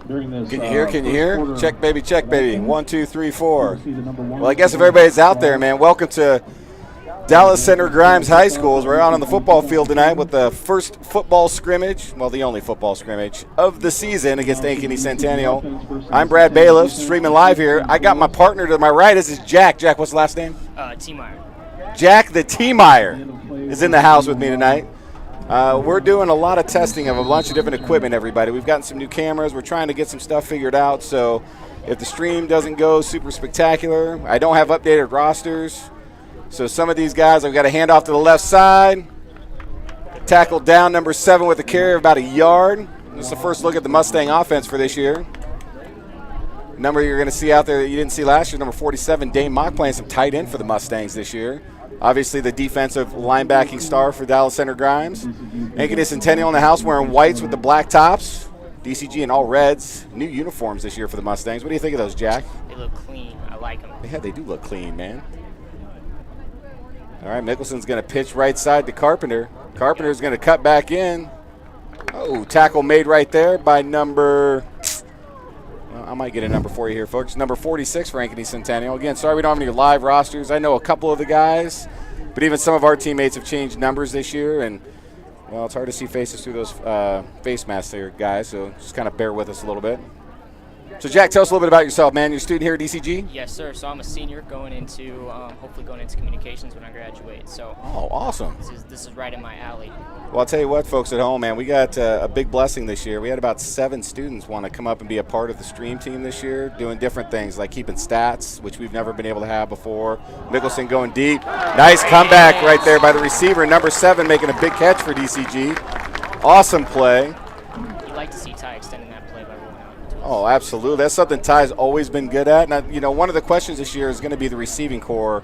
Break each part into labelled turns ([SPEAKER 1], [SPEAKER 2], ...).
[SPEAKER 1] during this.
[SPEAKER 2] Can you hear? Can you hear? Check, baby, check, baby. 1, 2, 3, 4. Well, I guess if everybody's out there, man, welcome to Dallas Center Grimes High Schools. We're out on the football field tonight with the first football scrimmage, well, the only football scrimmage of the season against Ankeny Centennial. I'm Brad Bailiff, streaming live here. I got my partner to my right. This is Jack. Jack, what's the last name?
[SPEAKER 3] T-Meyer.
[SPEAKER 2] Jack the T-Meyer is in the house with me tonight. We're doing a lot of testing of a bunch of different equipment, everybody. We've gotten some new cameras. We're trying to get some stuff figured out. So if the stream doesn't go super spectacular, I don't have updated rosters. So some of these guys, I've got a handoff to the left side. Tackle down, number 7 with a carry of about a yard. This is the first look at the Mustang offense for this year. Number you're going to see out there that you didn't see last year, number 47, Dane Mock, playing some tight end for the Mustangs this year. Obviously the defensive linebacking star for Dallas Center Grimes. Ankeny Centennial in the house wearing whites with the black tops. DCG in all reds. New uniforms this year for the Mustangs. What do you think of those, Jack?
[SPEAKER 3] They look clean. I like them.
[SPEAKER 2] Yeah, they do look clean, man. All right, Mickelson's going to pitch right side to Carpenter. Carpenter's going to cut back in. Oh, tackle made right there by number, well, I might get a number for you here, folks. Number 46 for Ankeny Centennial. Again, sorry we don't have any live rosters. I know a couple of the guys, but even some of our teammates have changed numbers this year, and, well, it's hard to see faces through those face masks there, guys, so just kind of bear with us a little bit. So, Jack, tell us a little bit about yourself, man. You're a student here at DCG?
[SPEAKER 3] Yes, sir. So I'm a senior going into, hopefully going into communications when I graduate. So.
[SPEAKER 2] Oh, awesome.
[SPEAKER 3] This is right in my alley.
[SPEAKER 2] Well, I'll tell you what, folks at home, man, we got a big blessing this year. We had about 7 students want to come up and be a part of the stream team this year, doing different things like keeping stats, which we've never been able to have before. Mickelson going deep. Nice comeback right there by the receiver. Number 7 making a big catch for DCG. Awesome play.
[SPEAKER 3] You'd like to see Ty extending that play by rolling out.
[SPEAKER 2] Oh, absolutely. That's something Ty's always been good at. Now, you know, one of the questions this year is going to be the receiving core.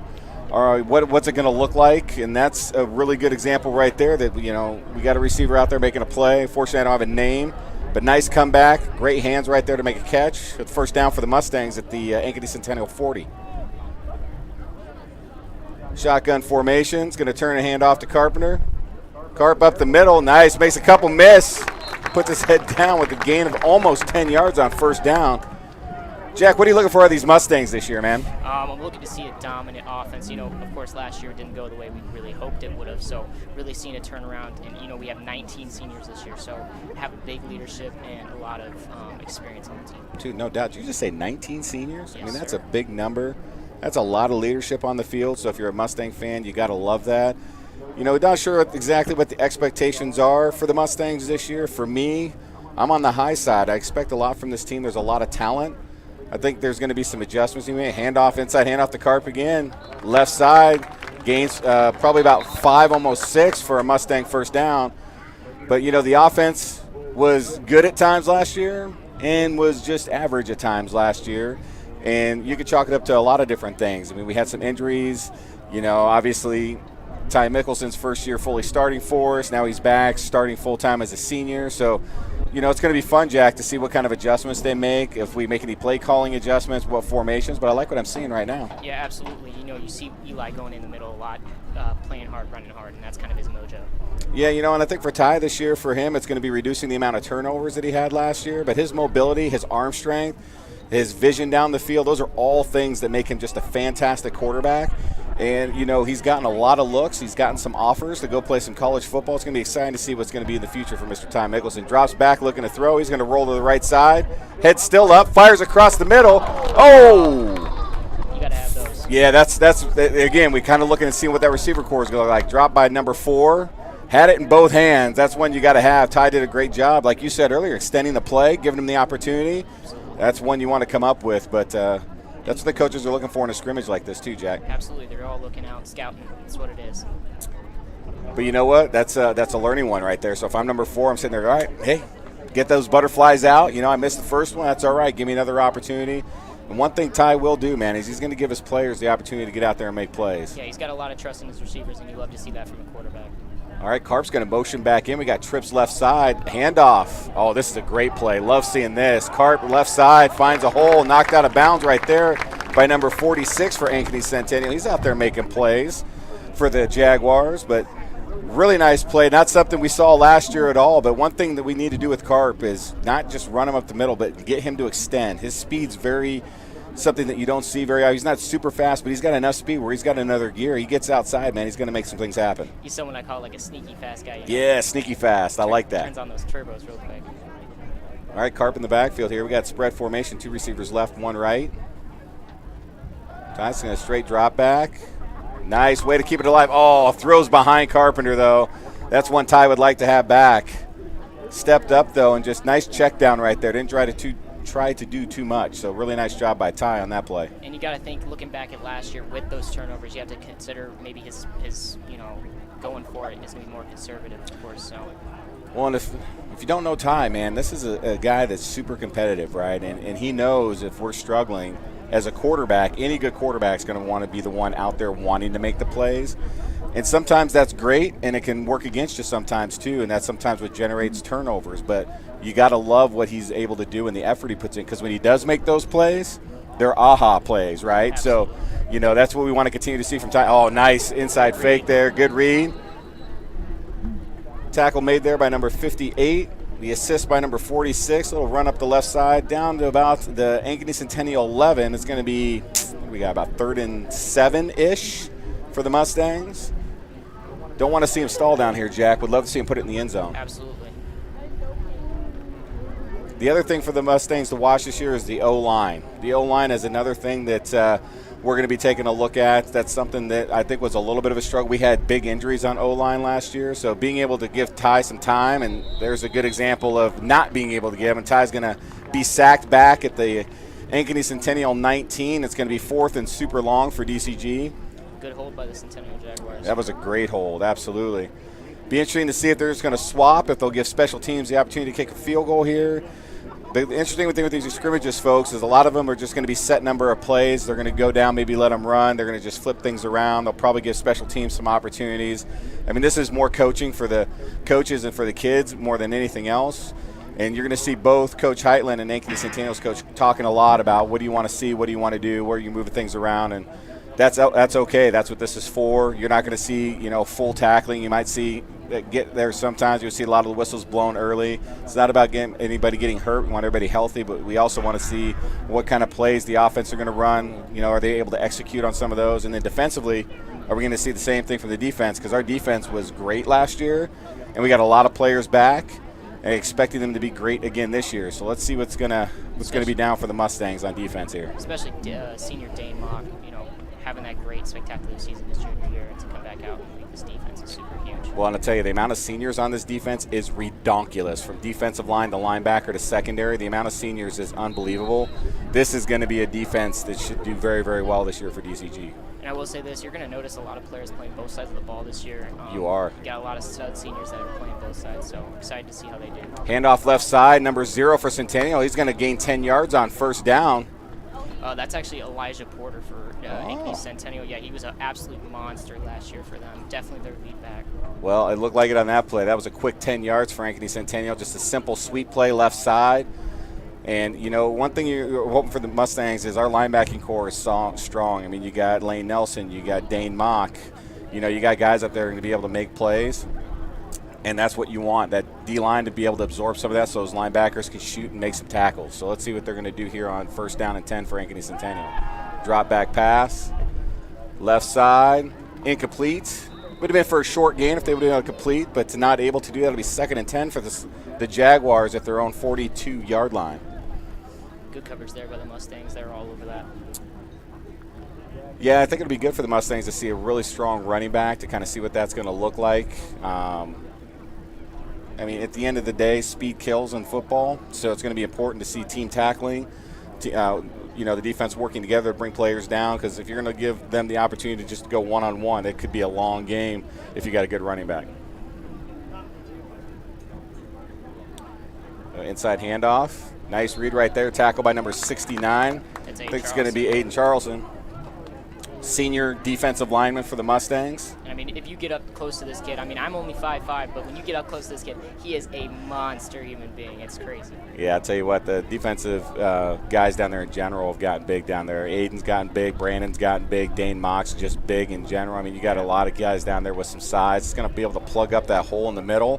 [SPEAKER 2] All right, what's it going to look like? And that's a really good example right there that, you know, we got a receiver out there making a play. Fortunately, I don't have a name, but nice comeback. Great hands right there to make a catch. The first down for the Mustangs at the Ankeny Centennial 40. Shotgun formation. It's going to turn a hand off to Carpenter. Carp up the middle. Nice. Makes a couple miss. Puts his head down with a gain of almost 10 yards on first down. Jack, what are you looking for out of these Mustangs this year, man?
[SPEAKER 3] I'm looking to see a dominant offense. You know, of course, last year it didn't go the way we really hoped it would have. So really seeing a turnaround. And, you know, we have 19 seniors this year. So have a big leadership and a lot of experience on the team.
[SPEAKER 2] Dude, no doubt. Did you just say 19 seniors?
[SPEAKER 3] Yes,
[SPEAKER 2] I mean, that's
[SPEAKER 3] sir.
[SPEAKER 2] a big number. That's a lot of leadership on the field. So if you're a Mustang fan, you got to love that. You know, not sure exactly what the expectations are for the Mustangs this year. For me, I'm on the high side. I expect a lot from this team. There's a lot of talent. I think there's going to be some adjustments. You may handoff inside, handoff to Carp again. Left side, gains probably about 5, almost 6 for a Mustang first down. But, you know, the offense was good at times last year and was just average at times last year. And you could chalk it up to a lot of different things. I mean, we had some injuries. You know, obviously, Ty Mickelson's first year fully starting for us. Now he's back starting full-time as a senior. So, you know, it's going to be fun, Jack, to see what kind of adjustments they make, if we make any play-calling adjustments, what formations. But I like what I'm seeing right now.
[SPEAKER 3] Yeah, absolutely. You know, you see Eli going in the middle a lot, playing hard, running hard, and that's kind of his mojo.
[SPEAKER 2] Yeah, you know, and I think for Ty this year, for him, it's going to be reducing the amount of turnovers that he had last year. But his mobility, his arm strength, his vision down the field, those are all things that make him just a fantastic quarterback. And, you know, he's gotten a lot of looks. He's gotten some offers to go play some college football. It's going to be exciting to see what's going to be in the future for Mr. Ty Mickelson. Drops back looking to throw. He's going to roll to the right side. Head still up. Fires across the middle. Oh!
[SPEAKER 3] You got to have those.
[SPEAKER 2] Yeah, that's again, we kind of looking and seeing what that receiver core is going to look like. Dropped by number 4. Had it in both hands. That's one you got to have. Ty did a great job, like you said earlier, extending the play, giving him the opportunity. That's one you want to come up with, but that's what the coaches are looking for in a scrimmage like this too, Jack.
[SPEAKER 3] Absolutely. They're all looking out, scouting. That's what it is.
[SPEAKER 2] But you know what? That's a learning one right there. So if I'm number 4, I'm sitting there, all right, hey, get those butterflies out. You know, I missed the first one. That's all right. Give me another opportunity. And one thing Ty will do, man, is he's going to give his players the opportunity to get out there and make plays.
[SPEAKER 3] Yeah, he's got a lot of trust in his receivers, and you love to see that from a quarterback.
[SPEAKER 2] All right, Carp's going to motion back in. We got trips left side. Handoff. Oh, this is a great play. Love seeing this. Carp left side finds a hole. Knocked out of bounds right there by number 46 for Ankeny Centennial. He's out there making plays for the Jaguars. But Really nice play. Not something we saw last year at all, but one thing that we need to do with Carp is not just run him up the middle, but get him to extend. His speed's very something that you don't see very often. He's not super fast, but he's got enough speed where he's got another gear. He gets outside, man. He's going to make some things happen.
[SPEAKER 3] He's someone I call like a sneaky fast guy.
[SPEAKER 2] Yeah, sneaky fast. I like that.
[SPEAKER 3] Turns on those turbos real quick.
[SPEAKER 2] All right, Carp in the backfield here. We got spread formation, 2 receivers left, 1 right. Tyson a straight drop back. Nice way to keep it alive. Oh, throws behind Carpenter, though. That's one Ty would like to have back. Stepped up, though, and just nice check down right there. Didn't try to do too much. So really nice job by Ty on that play.
[SPEAKER 3] And you got to think, looking back at last year with those turnovers, you have to consider maybe his going for it is going to be more conservative, of course. So.
[SPEAKER 2] Well, and if you don't know Ty, man, this is a guy that's super competitive, right? And he knows if we're struggling as a quarterback, any good quarterback is going to want to be the one out there wanting to make the plays. And sometimes that's great, and it can work against you sometimes too, and that's sometimes what generates turnovers. But you got to love what he's able to do and the effort he puts in, because when he does make those plays, they're aha plays, right?
[SPEAKER 3] Absolutely.
[SPEAKER 2] So, that's what we want to continue to see from Ty. Oh, nice inside fake there. Good read. Tackle made there by number 58. The assist by number 46. A little run up the left side down to about the Ankeny Centennial 11. It's going to be, we got about 3rd and 7-ish for the Mustangs. Don't want to see him stall down here, Jack. Would love to see him put it in the end zone.
[SPEAKER 3] Absolutely.
[SPEAKER 2] The other thing for the Mustangs to watch this year is the O-line. The O-line is another thing that we're going to be taking a look at. That's something that I think was a little bit of a struggle. We had big injuries on O-line last year, so being able to give Ty some time, and there's a good example of not being able to give him. Ty's going to be sacked back at the Ankeny Centennial 19. It's going to be 4th and super long for DCG.
[SPEAKER 3] Good hold by the Centennial Jaguars.
[SPEAKER 2] That was a great hold, absolutely. Be interesting to see if they're just going to swap, if they'll give special teams the opportunity to kick a field goal here. The interesting thing with these scrimmages, folks, is a lot of them are just going to be set number of plays. They're going to go down, maybe let them run. They're going to just flip things around. They'll probably give special teams some opportunities. I mean, this is more coaching for the coaches and for the kids more than anything else. And you're going to see both Coach Heitland and Ankeny Centennial's coach talking a lot about what do you want to see, what do you want to do, where are you moving things around. And that's okay. That's what this is for. You're not going to see, full tackling. You might see get there sometimes. You'll see a lot of the whistles blown early. It's not about anybody getting hurt. We want everybody healthy, but we also want to see what kind of plays the offense are going to run. Are they able to execute on some of those? And then defensively, are we going to see the same thing from the defense? Because our defense was great last year, and we got a lot of players back, and expecting them to be great again this year. So let's see what's going to be down for the Mustangs on defense here.
[SPEAKER 3] Especially senior Dane Mock, having that great, spectacular season his junior year, and to come back out and lead this defense is super huge.
[SPEAKER 2] Well, and I'll tell you, the amount of seniors on this defense is redonkulous. From defensive line to linebacker to secondary, the amount of seniors is unbelievable. This is going to be a defense that should do very, very well this year for DCG.
[SPEAKER 3] And I will say this, you're going to notice a lot of players playing both sides of the ball this year.
[SPEAKER 2] You are.
[SPEAKER 3] You got a lot of stud seniors that are playing both sides, so excited to see how they do.
[SPEAKER 2] Handoff left side, number 0 for Centennial. He's going to gain 10 yards on first down.
[SPEAKER 3] That's actually Elijah Porter for Ankeny Centennial. Yeah, he was an absolute monster last year for them. Definitely their lead back.
[SPEAKER 2] Well, it looked like it on that play. That was a quick 10 yards for Ankeny Centennial. Just a simple sweep play left side. And, one thing you're hoping for the Mustangs is our linebacking core is strong. I mean, you got Lane Nelson, you got Dane Mock. You got guys up there going to be able to make plays. And that's what you want, that D-line to be able to absorb some of that so those linebackers can shoot and make some tackles. So let's see what they're going to do here on first down and 10 for Ankeny Centennial. Drop back pass, left side, incomplete. Would have been for a short gain if they would have been complete, but to not able to do that, it'll be 2nd and 10 for the Jaguars at their own 42-yard line.
[SPEAKER 3] Good coverage there by the Mustangs. They're all over that.
[SPEAKER 2] Yeah, I think it'll be good for the Mustangs to see a really strong running back to kind of see what that's going to look like. I mean, at the end of the day, speed kills in football, so it's going to be important to see team tackling, the defense working together to bring players down, because if you're going to give them the opportunity to just go one-on-one, it could be a long game if you got a good running back. Inside handoff. Nice read right there. Tackle by number 69. I think it's going to be Aiden Charleston. senior defensive lineman for the Mustangs.
[SPEAKER 3] I mean, if you get up close to this kid, I mean, I'm only 5'5", but when you get up close to this kid, he is a monster human being. It's crazy.
[SPEAKER 2] Yeah, I'll tell you what, the defensive guys down there in general have gotten big down there. Aiden's gotten big, Brandon's gotten big, Dane Mock's just big in general. I mean, you got a lot of guys down there with some size. It's going to be able to plug up that hole in the middle,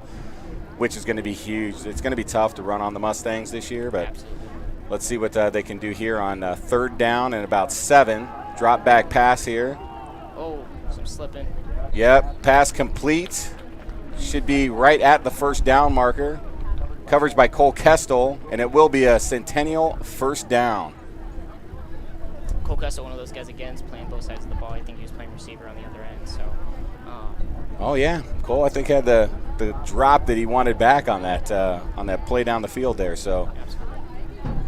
[SPEAKER 2] which is going to be huge. It's going to be tough to run on the Mustangs this year, but
[SPEAKER 3] Absolutely.
[SPEAKER 2] let's see what they can do here on 3rd down and about 7. Drop back pass here.
[SPEAKER 3] Oh, some slipping.
[SPEAKER 2] Yep, pass complete. Should be right at the 1st down marker. Coverage by Cole Kestel, and it will be a Centennial 1st down.
[SPEAKER 3] Cole Kessel, one of those guys, again, is playing both sides of the ball. I think he was playing receiver on the other end. So,
[SPEAKER 2] Oh yeah, Cole I think had the drop that he wanted back on that play down the field there. So
[SPEAKER 3] absolutely.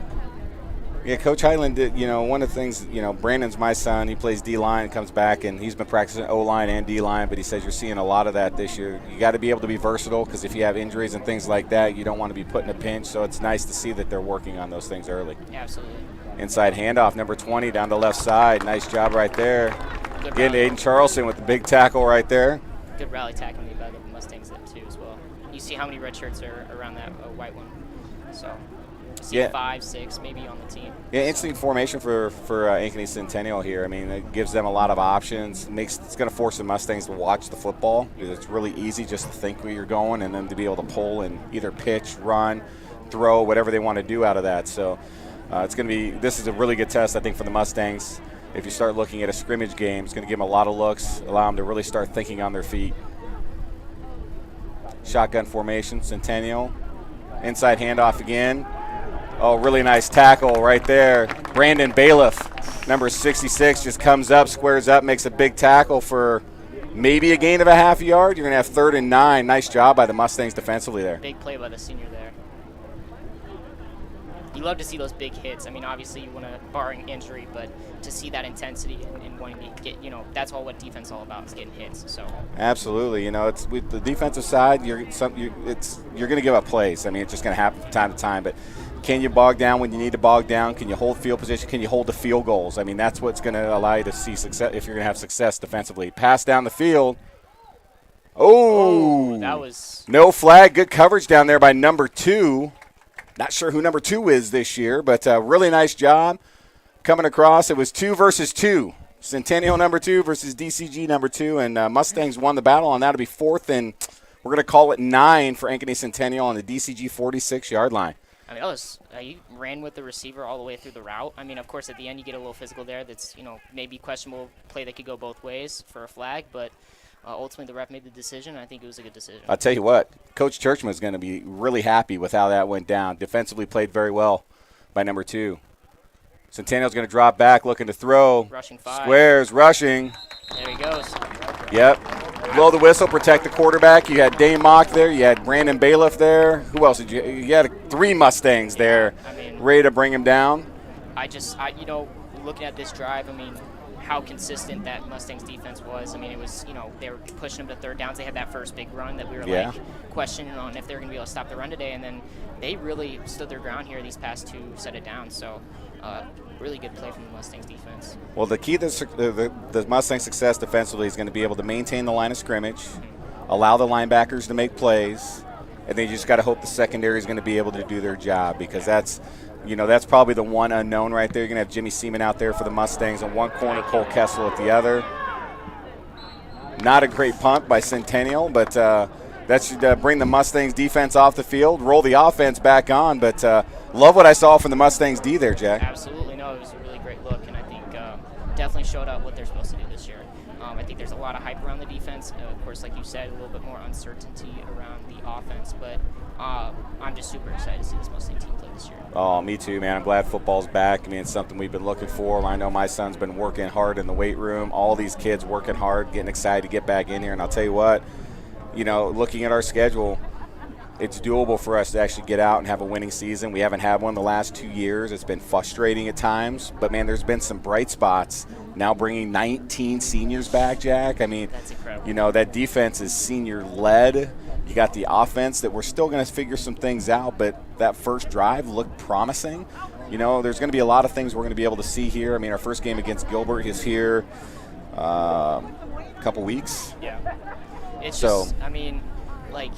[SPEAKER 2] yeah, Coach Highland did. One of the things, Brandon's my son. He plays D-line, comes back, and he's been practicing O-line and D-line. But he says you're seeing a lot of that this year. You got to be able to be versatile because if you have injuries and things like that, you don't want to be put in a pinch. So it's nice to see that they're working on those things early.
[SPEAKER 3] Absolutely.
[SPEAKER 2] Inside handoff, number 20 down the left side. Nice job right there.
[SPEAKER 3] Good
[SPEAKER 2] Getting
[SPEAKER 3] rally.
[SPEAKER 2] Aiden Charleston with the big tackle right there.
[SPEAKER 3] Good rally tackling by the Mustangs there too as well. You see how many red shirts are around that white one. So, you see
[SPEAKER 2] Yeah.
[SPEAKER 3] 5, 6 maybe on the team.
[SPEAKER 2] Yeah, interesting formation for Ankeny Centennial here. I mean, it gives them a lot of options. It's going to force the Mustangs to watch the football. It's really easy just to think where you're going and then to be able to pull and either pitch, run, throw, whatever they want to do out of that. So this is a really good test, I think, for the Mustangs. If you start looking at a scrimmage game, it's going to give them a lot of looks, allow them to really start thinking on their feet. Shotgun formation, Centennial. Inside handoff again. Oh, really nice tackle right there. Brandon Bailiff, number 66, just comes up, squares up, makes a big tackle for maybe a gain of a half yard. You're going to have 3rd and 9. Nice job by the Mustangs defensively there.
[SPEAKER 3] Big play by the senior there. You love to see those big hits. I mean, obviously you want to, barring injury, but to see that intensity and wanting to get, that's all what defense is all about, is getting hits. So
[SPEAKER 2] absolutely, it's with the defensive side, you're going to give up plays. I mean, it's just going to happen from time to time. But can you bog down when you need to bog down? Can you hold field position? Can you hold the field goals? I mean, that's what's going to allow you to see success if you're going to have success defensively. Pass down the field. Oh,
[SPEAKER 3] that was
[SPEAKER 2] no flag. Good coverage down there by number 2. Not sure who number 2 is this year, but really nice job coming across. It was 2 versus 2. Centennial number 2 versus DCG number 2, and Mustangs won the battle, and that'll be 4th, and we're going to call it 9 for Ankeny Centennial on the DCG 46-yard line.
[SPEAKER 3] I mean, that was you ran with the receiver all the way through the route. I mean, of course, at the end you get a little physical there. That's maybe questionable play that could go both ways for a flag, but ultimately the ref made the decision, and I think it was a good decision.
[SPEAKER 2] I'll tell you what, Coach Churchman is going to be really happy with how that went down. Defensively played very well by number 2. Centennial's going to drop back, looking to throw.
[SPEAKER 3] Rushing 5.
[SPEAKER 2] Squares, rushing.
[SPEAKER 3] There he goes.
[SPEAKER 2] Yep. Blow the whistle, protect the quarterback. You had Dane Mock there. You had Brandon Bailiff there. Who else did you? You had 3 Mustangs there,
[SPEAKER 3] I mean,
[SPEAKER 2] ready to bring him down.
[SPEAKER 3] Looking at this drive, I mean, how consistent that Mustangs defense was. I mean, it was, they were pushing them to 3rd downs. They had that first big run that we were questioning on if they were going to be able to stop the run today, and then they really stood their ground here these past 2 set it down. So, really good play from the Mustangs defense.
[SPEAKER 2] Well, the key to the Mustangs' success defensively is going to be able to maintain the line of scrimmage, allow the linebackers to make plays, and then you just got to hope the secondary is going to be able to do their job, because that's probably the one unknown right there. You're going to have Jimmy Seaman out there for the Mustangs on one corner, Cole Kessel at the other. Not a great punt by Centennial, but that should bring the Mustangs defense off the field, roll the offense back on. But love what I saw from the Mustangs D there, Jack.
[SPEAKER 3] Absolutely. No, it was a really great look, and I think definitely showed out what they're supposed to do this year. I think there's a lot of hype around the defense. Of course, like you said, a little bit more uncertainty around the offense, but I'm just super excited to see this Mustang team play this year.
[SPEAKER 2] Oh, me too, man. I'm glad football's back. I mean, it's something we've been looking for. I know my son's been working hard in the weight room. All these kids working hard, getting excited to get back in here. And I'll tell you what, looking at our schedule, it's doable for us to actually get out and have a winning season. We haven't had one the last 2 years. It's been frustrating at times. But, man, there's been some bright spots. Now bringing 19 seniors back, Jack. I mean,
[SPEAKER 3] that's incredible.
[SPEAKER 2] That defense is senior-led. You got the offense that we're still going to figure some things out, but that first drive looked promising. There's going to be a lot of things we're going to be able to see here. I mean, our first game against Gilbert is here. couple weeks.
[SPEAKER 3] Yeah. It's
[SPEAKER 2] So-
[SPEAKER 3] just, I mean, like,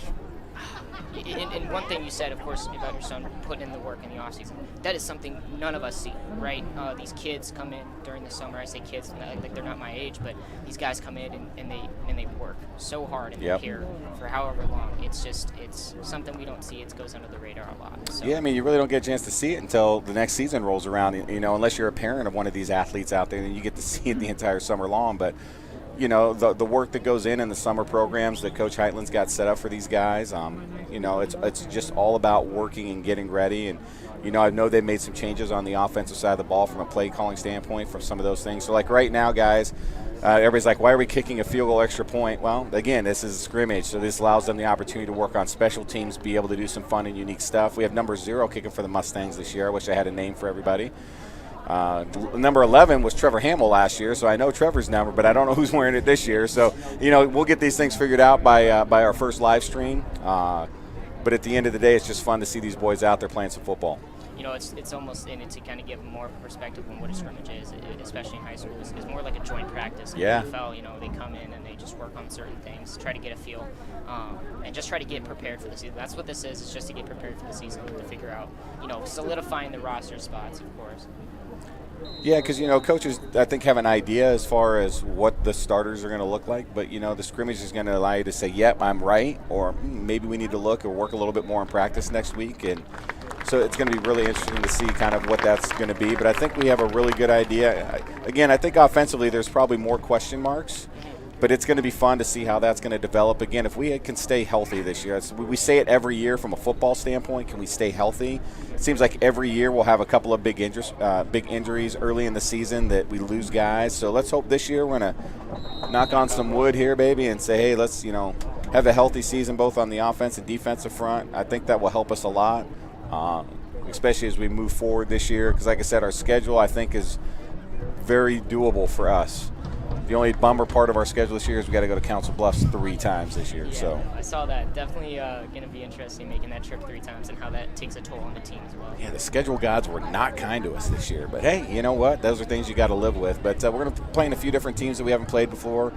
[SPEAKER 3] and one thing you said, of course, about your son putting in the work in the offseason, that is something none of us see, right? These kids come in during the summer. I say kids, like they're not my age, but these guys come in and they work so hard and
[SPEAKER 2] Yep.
[SPEAKER 3] prepare for however long. It's something we don't see. It goes under the radar a lot. So.
[SPEAKER 2] Yeah, I mean, you really don't get a chance to see it until the next season rolls around, you know, unless you're a parent of one of these athletes out there, then you get to see it the entire summer long. But, you know, the work that goes in the summer programs that Coach Heitland's got set up for these guys, you know, it's just all about working and getting ready. And, you know, I know they made some changes on the offensive side of the ball from a play calling standpoint from some of those things. So, like right now, guys, everybody's like, why are we kicking a field goal extra point? Well, again, this is a scrimmage, so this allows them the opportunity to work on special teams, be able to do some fun and unique stuff. We have number 0 kicking for the Mustangs this year. I wish I had a name for everybody. Number 11 was Trevor Hamill last year, so I know Trevor's number, but I don't know who's wearing it this year. So, you know, we'll get these things figured out by our first live stream. But at the end of the day, it's just fun to see these boys out there playing some football.
[SPEAKER 3] You know, it's almost in it to kind of give more perspective on what a scrimmage is, especially in high school. It's more like a joint practice. In
[SPEAKER 2] Yeah.
[SPEAKER 3] the NFL, you know, they come in and they just work on certain things, try to get a feel, and just try to get prepared for the season. That's what this is. It's just to get prepared for the season, to figure out, you know, solidifying the roster spots, of course.
[SPEAKER 2] Yeah, because, you know, coaches, I think, have an idea as far as what the starters are going to look like. But, you know, the scrimmage is going to allow you to say, yep, I'm right, or maybe we need to look or work a little bit more in practice next week. And so it's going to be really interesting to see kind of what that's going to be. But I think we have a really good idea. Again, I think offensively there's probably more question marks. But it's going to be fun to see how that's going to develop. Again, if we can stay healthy this year, we say it every year from a football standpoint, can we stay healthy? It seems like every year we'll have a couple of big injuries early in the season that we lose guys. So let's hope this year we're going to knock on some wood here, baby, and say, hey, let's, you know, have a healthy season both on the offense and defensive front. I think that will help us a lot, especially as we move forward this year. Because like I said, our schedule, I think, is very doable for us. The only bummer part of our schedule this year is we got to go to Council Bluffs 3 times this year.
[SPEAKER 3] Yeah,
[SPEAKER 2] so
[SPEAKER 3] I saw that. Definitely going to be interesting making that trip 3 times and how that takes a toll on the team as well.
[SPEAKER 2] yeah, the schedule gods were not kind to us this year. But hey, you know what? Those are things you got to live with. But we're going to play in a few different teams that we haven't played before,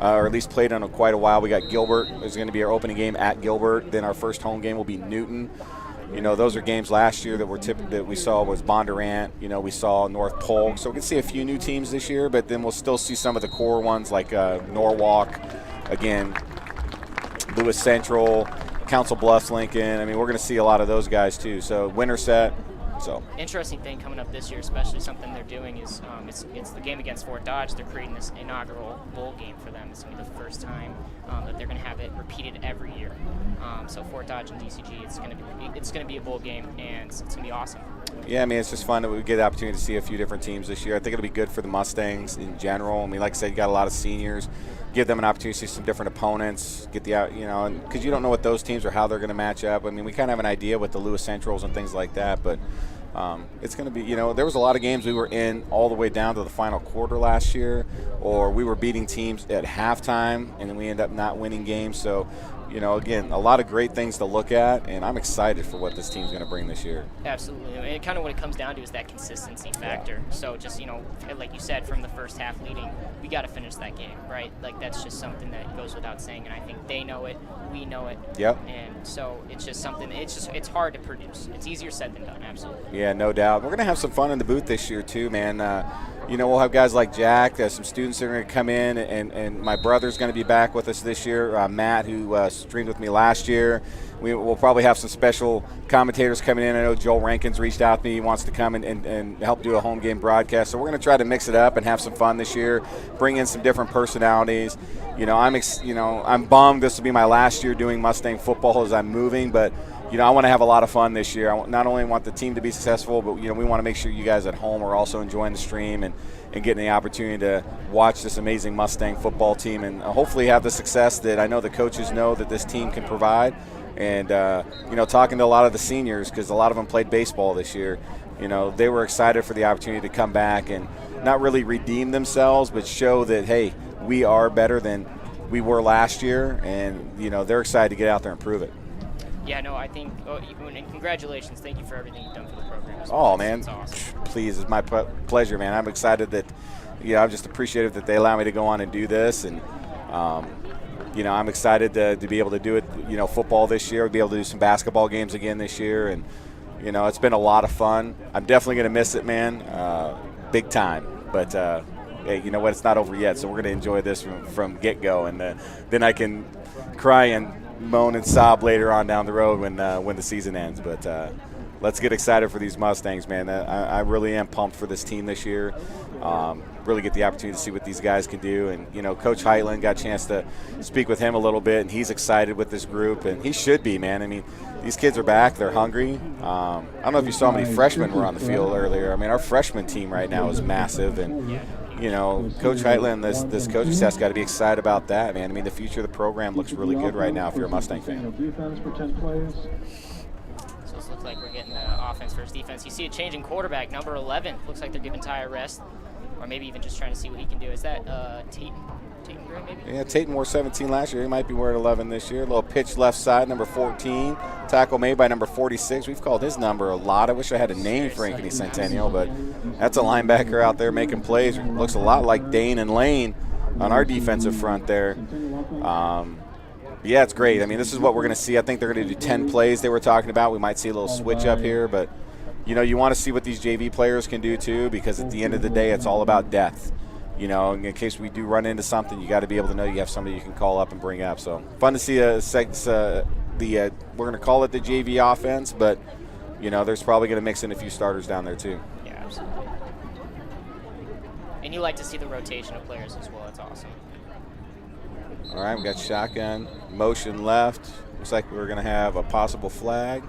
[SPEAKER 2] or at least played on quite a while. We got Gilbert. It's going to be our opening game at Gilbert. Then our first home game will be Newton. You know, those are games last year that we saw was Bondurant. You know, we saw North Polk. So we can see a few new teams this year, but then we'll still see some of the core ones like Norwalk, again, Lewis Central, Council Bluffs, Lincoln. I mean, we're going to see a lot of those guys too. So Winterset. So
[SPEAKER 3] interesting thing coming up this year, especially something they're doing is it's the game against Fort Dodge. They're creating this inaugural bowl game for them. It's going to be the first time that they're going to have it repeated every year. So Fort Dodge and DCG, it's going to be a bowl game, and it's going to be awesome.
[SPEAKER 2] Yeah, I mean, it's just fun that we get the opportunity to see a few different teams this year. I think it'll be good for the Mustangs in general. I mean, like I said, you got a lot of seniors. Give them an opportunity to see some different opponents, get the out, you know, because you don't know what those teams or how they're going to match up. I mean, we kind of have an idea with the Lewis Centrals and things like that, but it's going to be, you know, there was a lot of games we were in all the way down to the final quarter last year, or we were beating teams at halftime, and then we end up not winning games. So, you know, again, a lot of great things to look at, and I'm excited for what this team's going to bring this year.
[SPEAKER 3] Absolutely. And kind of what it comes down to is that consistency factor. Yeah. So just, you know, like you said, from the first half leading, we got to finish that game, right? Like, that's just something that goes without saying, and I think they know it, we know it.
[SPEAKER 2] Yep.
[SPEAKER 3] And so it's just something, it's hard to produce. It's easier said than done, absolutely.
[SPEAKER 2] Yeah, no doubt. We're going to have some fun in the booth this year too, man. You know, we'll have guys like Jack, some students that are going to come in, and my brother's going to be back with us this year, Matt, who streamed with me last year. We'll probably have some special commentators coming in. I know Joel Rankins reached out to me. He wants to come and help do a home game broadcast. So we're going to try to mix it up and have some fun this year, bring in some different personalities. You know, I'm bummed this will be my last year doing Mustang football as I'm moving, but you know, I want to have a lot of fun this year. I not only want the team to be successful, but, you know, we want to make sure you guys at home are also enjoying the stream and getting the opportunity to watch this amazing Mustang football team and hopefully have the success that I know the coaches know that this team can provide. And, you know, talking to a lot of the seniors, because a lot of them played baseball this year, you know, they were excited for the opportunity to come back and not really redeem themselves, but show that, hey, we are better than we were last year. And, you know, they're excited to get out there and prove it.
[SPEAKER 3] Yeah, no, I think, and congratulations. Thank you for everything you've done for the program.
[SPEAKER 2] Oh, man.
[SPEAKER 3] It's awesome.
[SPEAKER 2] Please, it's my pleasure, man. I'm excited that, yeah, I'm just appreciative that they allow me to go on and do this, and you know, I'm excited to be able to do it. You know, football this year, be able to do some basketball games again this year, and you know, it's been a lot of fun. I'm definitely going to miss it, man, big time. But hey, you know what? It's not over yet, so we're going to enjoy this from get-go, and then I can cry and moan and sob later on down the road when the season ends. But let's get excited for these Mustangs, man. I really am pumped for this team this year. Really get the opportunity to see what these guys can do. And, you know, Coach Heitland, got a chance to speak with him a little bit, and he's excited with this group, and he should be, man. I mean, these kids are back. They're hungry. I don't know if you saw how many freshmen were on the field earlier. I mean, our freshman team right now is massive, and, you know, Coach Heitland, this coaching staff's got to be excited about that, man. I mean, the future of the program looks really good right now if you're a Mustang fan.
[SPEAKER 3] So it looks like we're getting offense versus defense. You see a change in quarterback, number 11. Looks like they're giving Ty a rest, or maybe even just trying to see what he can do. Is that Tate Gray, maybe?
[SPEAKER 2] Yeah, Tate wore 17 last year. He might be wearing 11 this year. A little pitch left side, number 14. Tackle made by number 46. We've called his number a lot. I wish I had a name for Ankeny Centennial, but that's a linebacker out there making plays. Looks a lot like Dane and Lane on our defensive front there. Yeah, it's great. I mean, this is what we're going to see. I think they're going to do 10 plays they were talking about. We might see a little switch up here, but, you know, you want to see what these JV players can do too, because at the end of the day, it's all about depth. You know, in case we do run into something, you got to be able to know you have somebody you can call up and bring up. So fun to see we're going to call it the JV offense, but, you know, there's probably going to mix in a few starters down there too.
[SPEAKER 3] Yeah, absolutely. And you like to see the rotation of players as well. That's awesome.
[SPEAKER 2] All right, we got shotgun, motion left. Looks like we're going to have a possible flag.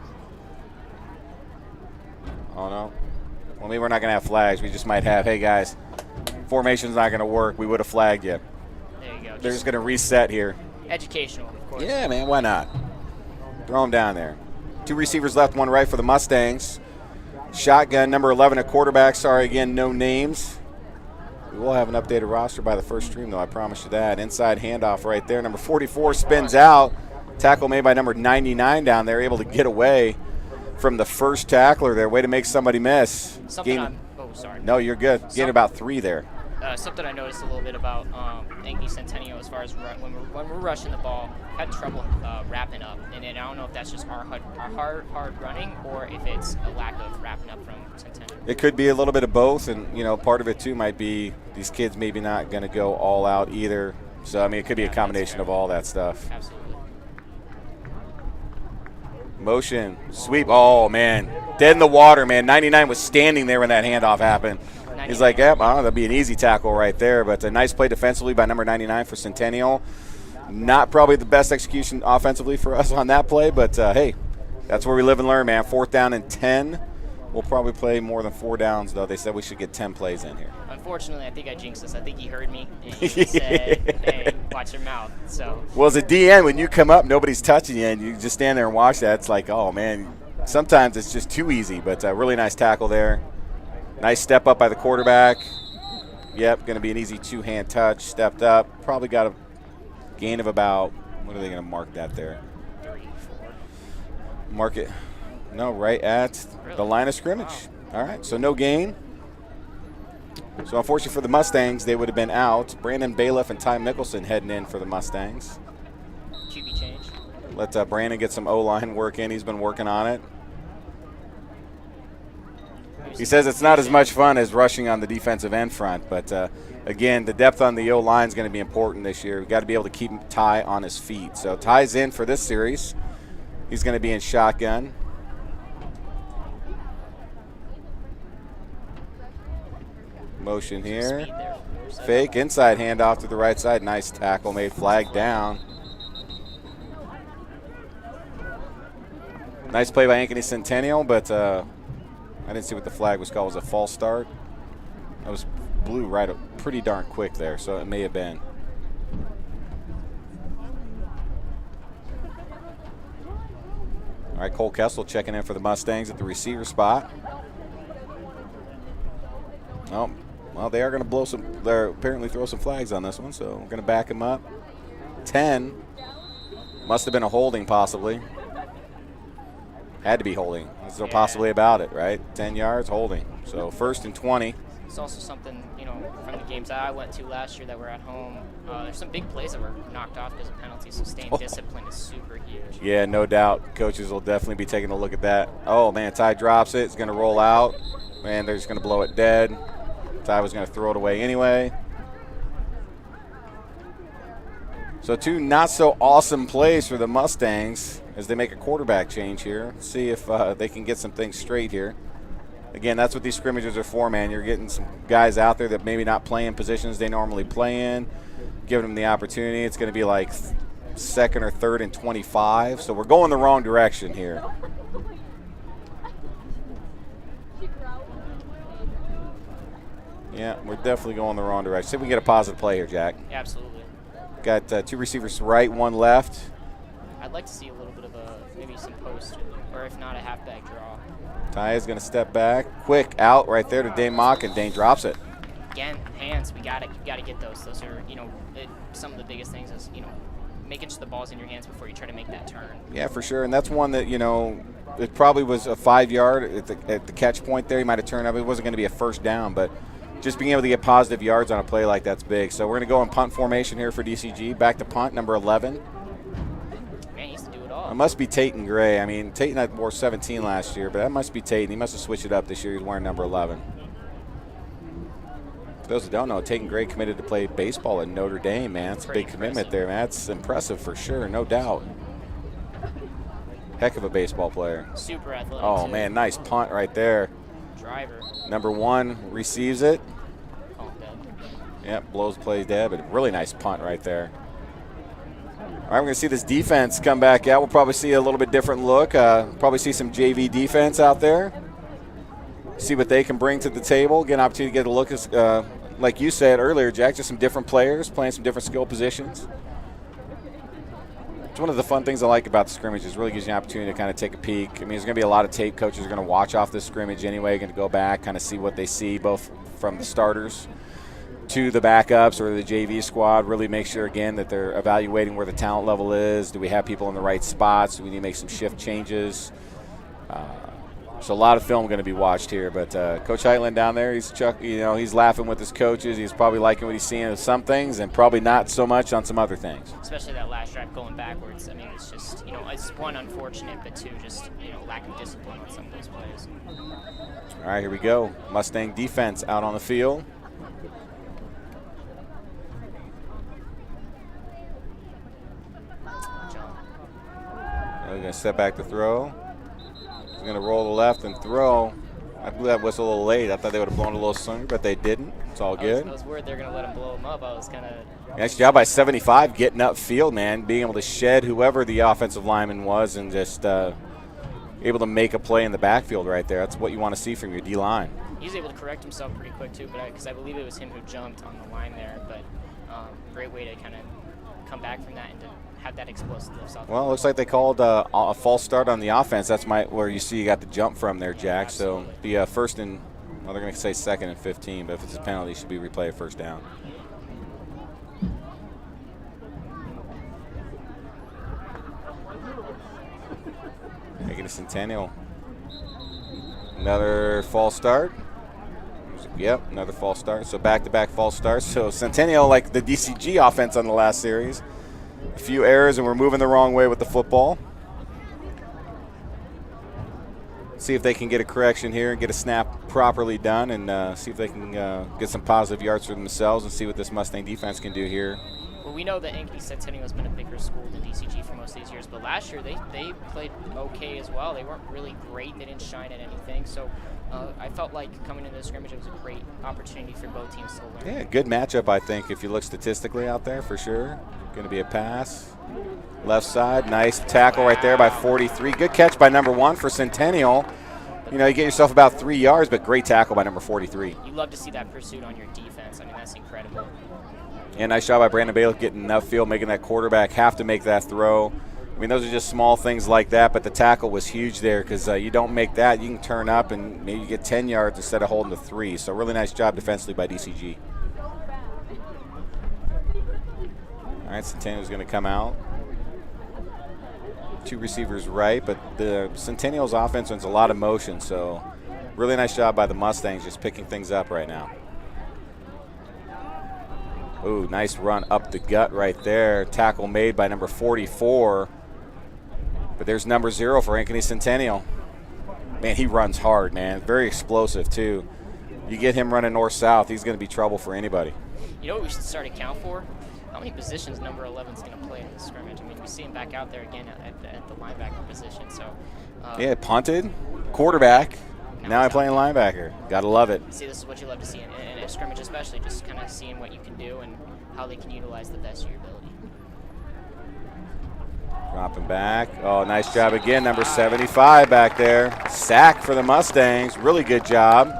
[SPEAKER 2] Oh, no. Well, maybe we're not going to have flags. We just might have, hey, guys, formation's not going to work. We would have flagged you.
[SPEAKER 3] There you go.
[SPEAKER 2] They're just going to reset here.
[SPEAKER 3] Educational, of course.
[SPEAKER 2] Yeah, man, why not? Throw them down there. 2 receivers left, 1 right for the Mustangs. Shotgun, number 11 at quarterback. Sorry, again, no names. We will have an updated roster by the first stream, though, I promise you that. Inside handoff right there. Number 44 spins out. Tackle made by number 99 down there, able to get away from the first tackler there. Way to make somebody miss.
[SPEAKER 3] Sorry.
[SPEAKER 2] No, you're good. Gained about 3 there.
[SPEAKER 3] Something I noticed a little bit about Ankeny Centennial as far as when we're rushing the ball, had trouble wrapping up. And I don't know if that's just our hard running or if it's a lack of wrapping up from Centennial.
[SPEAKER 2] It could be a little bit of both, and, you know, part of it too might be these kids maybe not going to go all out either. So, I mean, it could be a combination of all that stuff.
[SPEAKER 3] Absolutely.
[SPEAKER 2] Motion, sweep. Oh, man. Dead in the water, man. 99 was standing there when that handoff happened. He's like, yep, that'll be an easy tackle right there. But a nice play defensively by number 99 for Centennial. Not probably the best execution offensively for us on that play, but, hey, that's where we live and learn, man. 4th down and 10. We'll probably play more than 4 downs, though. They said we should get 10 plays in here.
[SPEAKER 3] Unfortunately, I think I jinxed this. I think he heard me and he said, hey, watch your mouth. So.
[SPEAKER 2] Well, as a DN, when you come up, nobody's touching you, and you just stand there and watch that. It's like, oh, man, sometimes it's just too easy. But a really nice tackle there. Nice step up by the quarterback. Yep, going to be an easy 2-hand touch. Stepped up. Probably got a gain of about, what are they going to mark that there?
[SPEAKER 3] 3, 4.
[SPEAKER 2] Mark it. No, right at the line of scrimmage. Wow. All right, so no gain. So unfortunately for the Mustangs, they would have been out. Brandon Bailiff and Ty Mickelson heading in for the Mustangs.
[SPEAKER 3] QB change.
[SPEAKER 2] Let Brandon get some O-line work in. He's been working on it. He says it's not as much fun as rushing on the defensive end front, but again, the depth on the O-line is going to be important this year. We've got to be able to keep Ty on his feet. So Ty's in for this series. He's going to be in shotgun. Motion here. Fake inside handoff to the right side. Nice tackle made. Flag down. Nice play by Ankeny Centennial, but I didn't see what the flag was called. It was a false start. That was blew right up pretty darn quick there, so it may have been. All right, Cole Kessel checking in for the Mustangs at the receiver spot. Oh, well, they are going to they're apparently throw some flags on this one, so we're going to back him up. 10. Must have been a holding possibly. Had to be holding. There's no possibly about it, right? 10 yards, holding. So 1st and 20.
[SPEAKER 3] It's also something, you know, from the games I went to last year that were at home, there's some big plays that were knocked off because of penalties, so staying disciplined is super huge.
[SPEAKER 2] Yeah, no doubt. Coaches will definitely be taking a look at that. Oh, man, Ty drops it. It's going to roll out. Man, they're just going to blow it dead. Ty was going to throw it away anyway. So 2 not-so-awesome plays for the Mustangs as they make a quarterback change here. See if they can get some things straight here. Again, that's what these scrimmages are for, man. You're getting some guys out there that maybe not play in positions they normally play in, giving them the opportunity. It's going to be like 2nd or 3rd and 25. So we're going the wrong direction here. Yeah, we're definitely going the wrong direction. See if we can get a positive play here, Jack.
[SPEAKER 3] Yeah, absolutely.
[SPEAKER 2] Got 2 receivers right, 1 left.
[SPEAKER 3] I'd like to see a little bit of maybe some post, or if not, a halfback draw.
[SPEAKER 2] Ty is going to step back. Quick out right there to Dane Mock, and Dane drops it.
[SPEAKER 3] Again, hands, you gotta get those. Those are, some of the biggest things is, making sure the ball's in your hands before you try to make that turn.
[SPEAKER 2] Yeah, for sure, and that's one that, it probably was a 5-yard at the catch point there. He might have turned up. It wasn't going to be a first down, but just being able to get positive yards on a play like that's big. So we're going to go in punt formation here for DCG. Back to punt, number 11.
[SPEAKER 3] Man, he used to do it all.
[SPEAKER 2] It must be Taton Gray. I mean, Taton had wore 17 last year, but that must be Taton. He must have switched it up this year. He's wearing number 11. For those who don't know, Taton Gray committed to play baseball at Notre Dame, man. It's a big commitment there, man. That's impressive for sure, no doubt. Heck of a baseball player.
[SPEAKER 3] Super athletic.
[SPEAKER 2] Oh,
[SPEAKER 3] too.
[SPEAKER 2] man, nice punt right there.
[SPEAKER 3] Driver.
[SPEAKER 2] Number 1 receives it.
[SPEAKER 3] Call him dead.
[SPEAKER 2] Yep, blows plays dead, but really nice punt right there. All right, we're going to see this defense come back out. We'll probably see a little bit different look. Probably see some JV defense out there. See what they can bring to the table. Get an opportunity to get a look at, like you said earlier, Jack, just some different players playing some different skill positions. It's one of the fun things I like about the scrimmage is really gives you an opportunity to kind of take a peek. I mean, there's going to be a lot of tape. Coaches are going to watch off this scrimmage anyway, going to go back, kind of see what they see, both from the starters to the backups or the JV squad. Really make sure, again, that they're evaluating where the talent level is. Do we have people in the right spots? Do we need to make some shift changes? So a lot of film going to be watched here. But Coach Heitland down there, he's laughing with his coaches. He's probably liking what he's seeing of some things and probably not so much on some other things.
[SPEAKER 3] Especially that last drive going backwards. I mean, it's just, it's one, unfortunate, but two, just, lack of discipline on some of those plays.
[SPEAKER 2] All right, here we go. Mustang defense out on the field. We're going to step back to throw. He's going to roll to the left and throw. I blew that whistle a little late. I thought they would have blown a little sooner, but they didn't. It's all good.
[SPEAKER 3] I was worried they were going to let him blow him up. I was kind of.
[SPEAKER 2] Nice job by 75 getting upfield, man. Being able to shed whoever the offensive lineman was and just able to make a play in the backfield right there. That's what you want to see from your D-line.
[SPEAKER 3] He was able to correct himself pretty quick, too, because I believe it was him who jumped on the line there. But great way to kind of come back from that and to have that explosiveness.
[SPEAKER 2] Well, it looks like they called a false start on the offense. That's where you see you got the jump from there, Jack.
[SPEAKER 3] Absolutely.
[SPEAKER 2] So the first and, well, they're going to say 2nd and 15, but if it's a penalty, it should be replayed first down. Making a Centennial. Another false start. Yep, another false start. So back-to-back false starts. So Centennial, like the DCG offense on the last series. A few errors, and we're moving the wrong way with the football. See if they can get a correction here and get a snap properly done, and see if they can get some positive yards for themselves and see what this Mustang defense can do here.
[SPEAKER 3] Well, we know that Ankeny Centennial has been a bigger school than DCG for most of these years, but last year they played okay as well. They weren't really great. They didn't shine at anything. So I felt like coming into the scrimmage, it was a great opportunity for both teams to learn.
[SPEAKER 2] Yeah, good matchup, I think, if you look statistically out there for sure. Going to be a pass. Left side, nice tackle right there by 43. Good catch by number 1 for Centennial. You get yourself about 3 yards, but great tackle by number 43.
[SPEAKER 3] You love to see that pursuit on your defense. I mean, that's incredible.
[SPEAKER 2] And nice job by Brandon Bailiff getting enough field, making that quarterback have to make that throw. I mean, those are just small things like that, but the tackle was huge there because you don't make that, you can turn up and maybe you get 10 yards instead of holding the 3. So really nice job defensively by DCG. All right, Centennial's going to come out. 2 receivers right, but the Centennial's offense runs a lot of motion, so really nice job by the Mustangs just picking things up right now. Ooh, nice run up the gut right there. Tackle made by number 44. But there's number 0 for Ankeny Centennial. Man, he runs hard, man. Very explosive, too. You get him running north-south, he's going to be trouble for anybody.
[SPEAKER 3] You know what we should start to count for? How many positions number 11 is going to play in the scrimmage? I mean, we see him back out there again at the linebacker position. So.
[SPEAKER 2] Yeah, punted, quarterback. Now I'm playing linebacker. Got to love it.
[SPEAKER 3] See, this is what you love to see in a scrimmage, especially just kind of seeing what you can do and how they can utilize the best of your ability.
[SPEAKER 2] Dropping back. Oh, nice job again. Number 75 back there. Sack for the Mustangs. Really good job.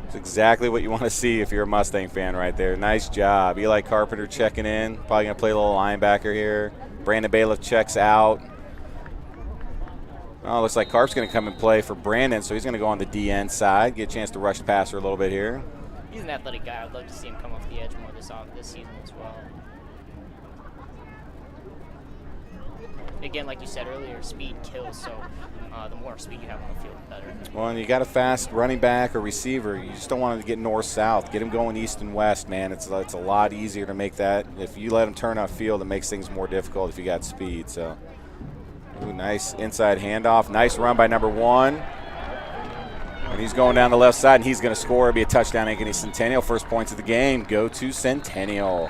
[SPEAKER 2] It's exactly what you want to see if you're a Mustang fan right there. Nice job. Eli Carpenter checking in. Probably going to play a little linebacker here. Brandon Bailiff checks out. Oh, looks like Carp's going to come and play for Brandon, so he's going to go on the DN side, get a chance to rush the passer a little bit here.
[SPEAKER 3] He's an athletic guy. I'd love to see him come off the edge more this season as well. Again, like you said earlier, speed kills, so the more speed you have on the field, the better.
[SPEAKER 2] Well, and you got a fast running back or receiver. You just don't want him to get north-south. Get him going east and west, man. It's a lot easier to make that. If you let him turn off field, it makes things more difficult if you got speed. So, ooh, nice inside handoff. Nice run by number 1. And he's going down the left side, and he's going to score. It'll be a touchdown, Ankeny Centennial. First points of the game go to Centennial.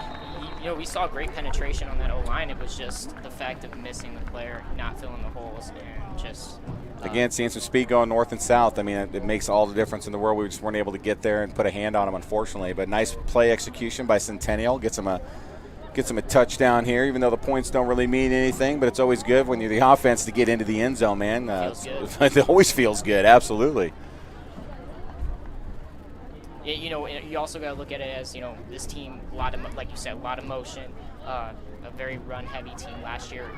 [SPEAKER 3] You know, we saw great penetration on that O-line. It was just the fact of missing the player, not filling the holes, and just
[SPEAKER 2] again, seeing some speed going north and south. I mean, it makes all the difference in the world. We just weren't able to get there and put a hand on him, unfortunately. But nice play execution by Centennial. Gets him a touchdown here, even though the points don't really mean anything. But it's always good when you're the offense to get into the end zone, man.
[SPEAKER 3] Feels good.
[SPEAKER 2] It always feels good, absolutely.
[SPEAKER 3] You know, you also got to look at it as, you know, this team, like you said, a lot of motion, a very run-heavy team last year.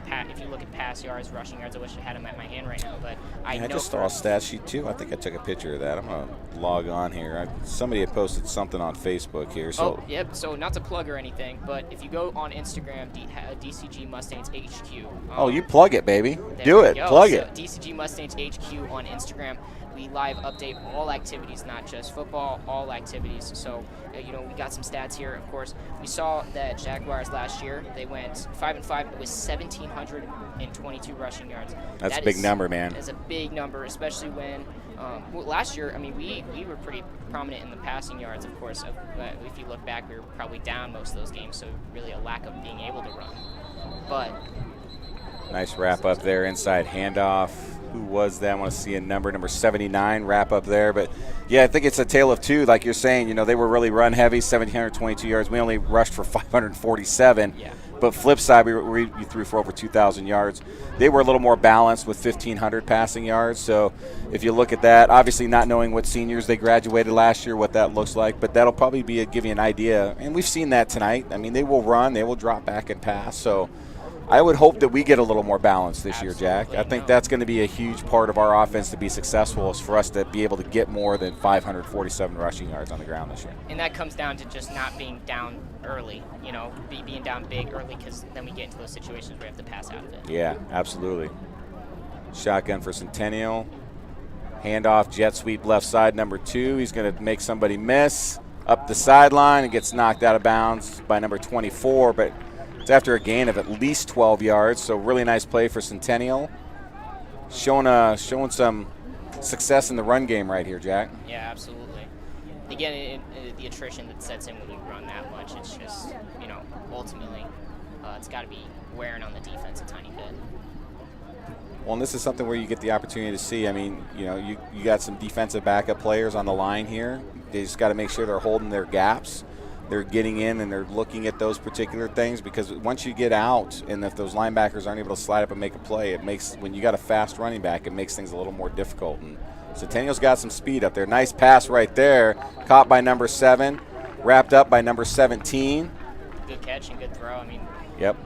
[SPEAKER 3] If you look at pass yards, rushing yards, I wish I had them at my hand right now. But I
[SPEAKER 2] just saw a stat sheet, too. I think I took a picture of that. I'm going to log on here. Somebody had posted something on Facebook here. So.
[SPEAKER 3] Oh, yep. So not to plug or anything, but if you go on Instagram, DCG Mustangs HQ.
[SPEAKER 2] Oh, you plug it, baby. Do it. Plug it.
[SPEAKER 3] DCG Mustangs HQ on Instagram. We live update all activities, not just football, all activities. So, you know, we got some stats here. Of course, we saw that Jaguars last year, they went 5-5. It was 1,722 rushing yards.
[SPEAKER 2] That's a big number, man.
[SPEAKER 3] That's a big number, especially when last year, I mean, we were pretty prominent in the passing yards, of course. If you look back, we were probably down most of those games, so really a lack of being able to run. But
[SPEAKER 2] nice wrap up there, inside handoff. Who was that? I want to see a number 79 wrap up there. But, yeah, I think it's a tale of two. Like you're saying, you know, they were really run heavy, 1,722 yards. We only rushed for 547.
[SPEAKER 3] Yeah.
[SPEAKER 2] But flip side, we threw for over 2,000 yards. They were a little more balanced with 1,500 passing yards. So if you look at that, obviously not knowing what seniors they graduated last year, what that looks like, but that'll probably give you an idea. And we've seen that tonight. I mean, they will run, they will drop back and pass. So I would hope that we get a little more balance this year, Jack. I think that's going to be a huge part of our offense to be successful, is for us to be able to get more than 547 rushing yards on the ground this year.
[SPEAKER 3] And that comes down to just not being down early, you know, being down big early, because then we get into those situations where we have to pass out of it.
[SPEAKER 2] Yeah, absolutely. Shotgun for Centennial. Handoff, jet sweep left side, number 2. He's going to make somebody miss. Up the sideline and gets knocked out of bounds by number 24, but it's after a gain of at least 12 yards, so really nice play for Centennial. Showing some success in the run game right here, Jack.
[SPEAKER 3] Yeah, absolutely. Again, the attrition that sets in when you run that much, it's just, you know, ultimately it's got to be wearing on the defense a tiny bit.
[SPEAKER 2] Well, and this is something where you get the opportunity to see. I mean, you know, you got some defensive backup players on the line here. They just got to make sure they're holding their gaps. They're getting in and they're looking at those particular things, because once you get out and if those linebackers aren't able to slide up and make a play, it makes, when you got a fast running back, it makes things a little more difficult. And Centennial's got some speed up there. Nice pass right there, caught by number 7, wrapped up by number 17.
[SPEAKER 3] Good catch and good throw. I mean,
[SPEAKER 2] yep.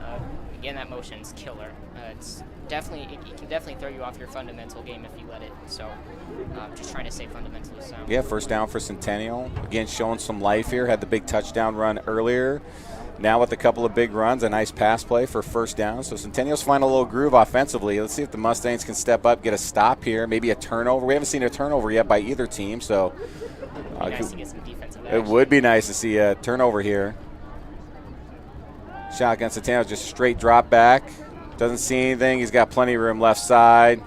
[SPEAKER 3] Again, that motion's killer. It's definitely, it can definitely throw you off your fundamental game if you let it. So just trying to stay fundamentally sound.
[SPEAKER 2] Yeah, first down for Centennial. Again, showing some life here. Had the big touchdown run earlier. Now with a couple of big runs, a nice pass play for first down. So Centennial's finding a little groove offensively. Let's see if the Mustangs can step up, get a stop here, maybe a turnover. We haven't seen a turnover yet by either team, so
[SPEAKER 3] Nice to get some defensive action.
[SPEAKER 2] it would be nice to see a turnover here. Shotgun Centennial, just straight drop back. Doesn't see anything. He's got plenty of room left side.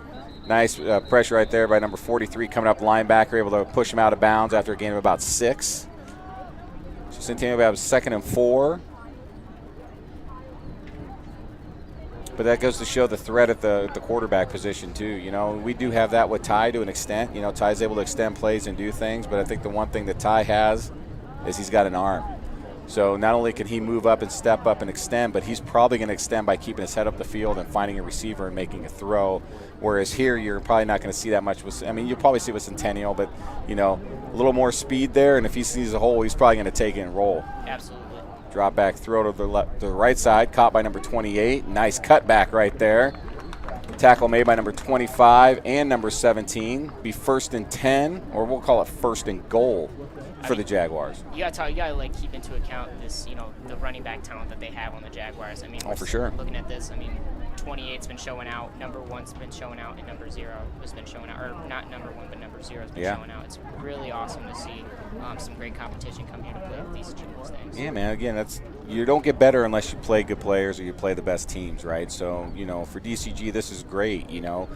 [SPEAKER 2] Nice pressure right there by number 43 coming up linebacker, able to push him out of bounds after a gain of about 6. So Centennial will have 2nd and 4. But that goes to show the threat at the quarterback position, too. You know, we do have that with Ty to an extent. You know, Ty's able to extend plays and do things, but I think the one thing that Ty has is he's got an arm. So not only can he move up and step up and extend, but he's probably going to extend by keeping his head up the field and finding a receiver and making a throw. Whereas here, you're probably not going to see that much. I mean, you'll probably see it with Centennial, but, you know, a little more speed there, and if he sees a hole, he's probably going to take it and roll.
[SPEAKER 3] Absolutely.
[SPEAKER 2] Drop back throw to the right side, caught by number 28. Nice cutback right there. Tackle made by number 25 and number 17. Be 1st and 10, or we'll call it 1st and goal for the Jaguars.
[SPEAKER 3] You gotta like keep into account this, you know, the running back talent that they have on the Jaguars. I mean,
[SPEAKER 2] for sure.
[SPEAKER 3] Looking at this, I mean, 28's been showing out, number 1's been showing out, and number 0 has been showing out, or not number 1, but number 0 has been showing out. It's really awesome to see some great competition come here to play with these Mustangs.
[SPEAKER 2] Yeah, man. Again, you don't get better unless you play good players or you play the best teams, right? So, you know, for DCG, this is great. You know,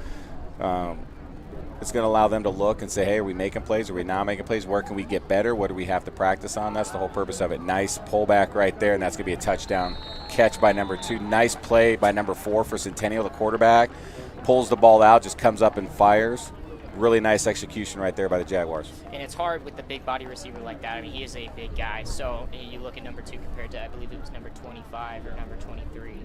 [SPEAKER 2] it's going to allow them to look and say, hey, are we making plays? Are we not making plays? Where can we get better? What do we have to practice on? That's the whole purpose of it. Nice pullback right there, and that's going to be a touchdown catch by number 2. Nice play by number 4 for Centennial, the quarterback. Pulls the ball out, just comes up and fires. Really nice execution right there by the Jaguars.
[SPEAKER 3] And it's hard with the big body receiver like that. I mean, he is a big guy. So you look at number 2 compared to, I believe it was number 25 or number 23.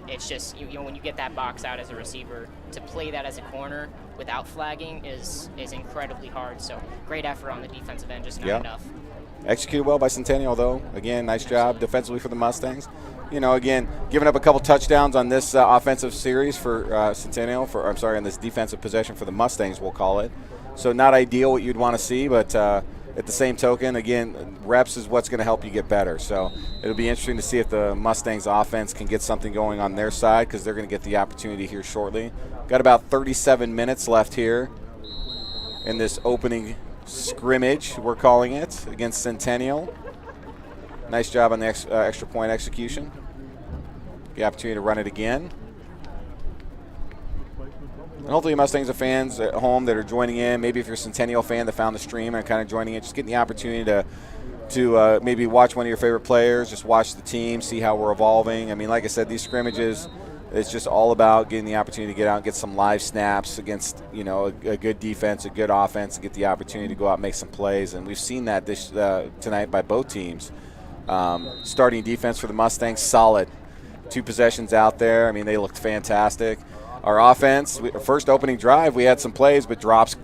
[SPEAKER 3] It's just, you know, when you get that box out as a receiver, to play that as a corner without flagging is incredibly hard. So great effort on the defensive end, just not enough.
[SPEAKER 2] Executed well by Centennial, though. Again, nice job defensively for the Mustangs. You know, again, giving up a couple touchdowns on this offensive series for Centennial, on this defensive possession for the Mustangs, we'll call it. So not ideal what you'd want to see, but at the same token, again, reps is what's going to help you get better. So it'll be interesting to see if the Mustangs offense can get something going on their side, because they're going to get the opportunity here shortly. Got about 37 minutes left here in this opening scrimmage, we're calling it, against Centennial. Nice job on the extra point execution. The opportunity to run it again. And hopefully Mustangs are fans at home that are joining in. Maybe if you're a Centennial fan that found the stream and kind of joining in, just getting the opportunity to maybe watch one of your favorite players, just watch the team, see how we're evolving. I mean, like I said, these scrimmages, it's just all about getting the opportunity to get out and get some live snaps against, you know, a good defense, a good offense, and get the opportunity to go out and make some plays. And we've seen that tonight by both teams. Starting defense for the Mustangs, solid. 2 possessions out there. I mean, they looked fantastic. Our offense, first opening drive, we had some plays, but drops,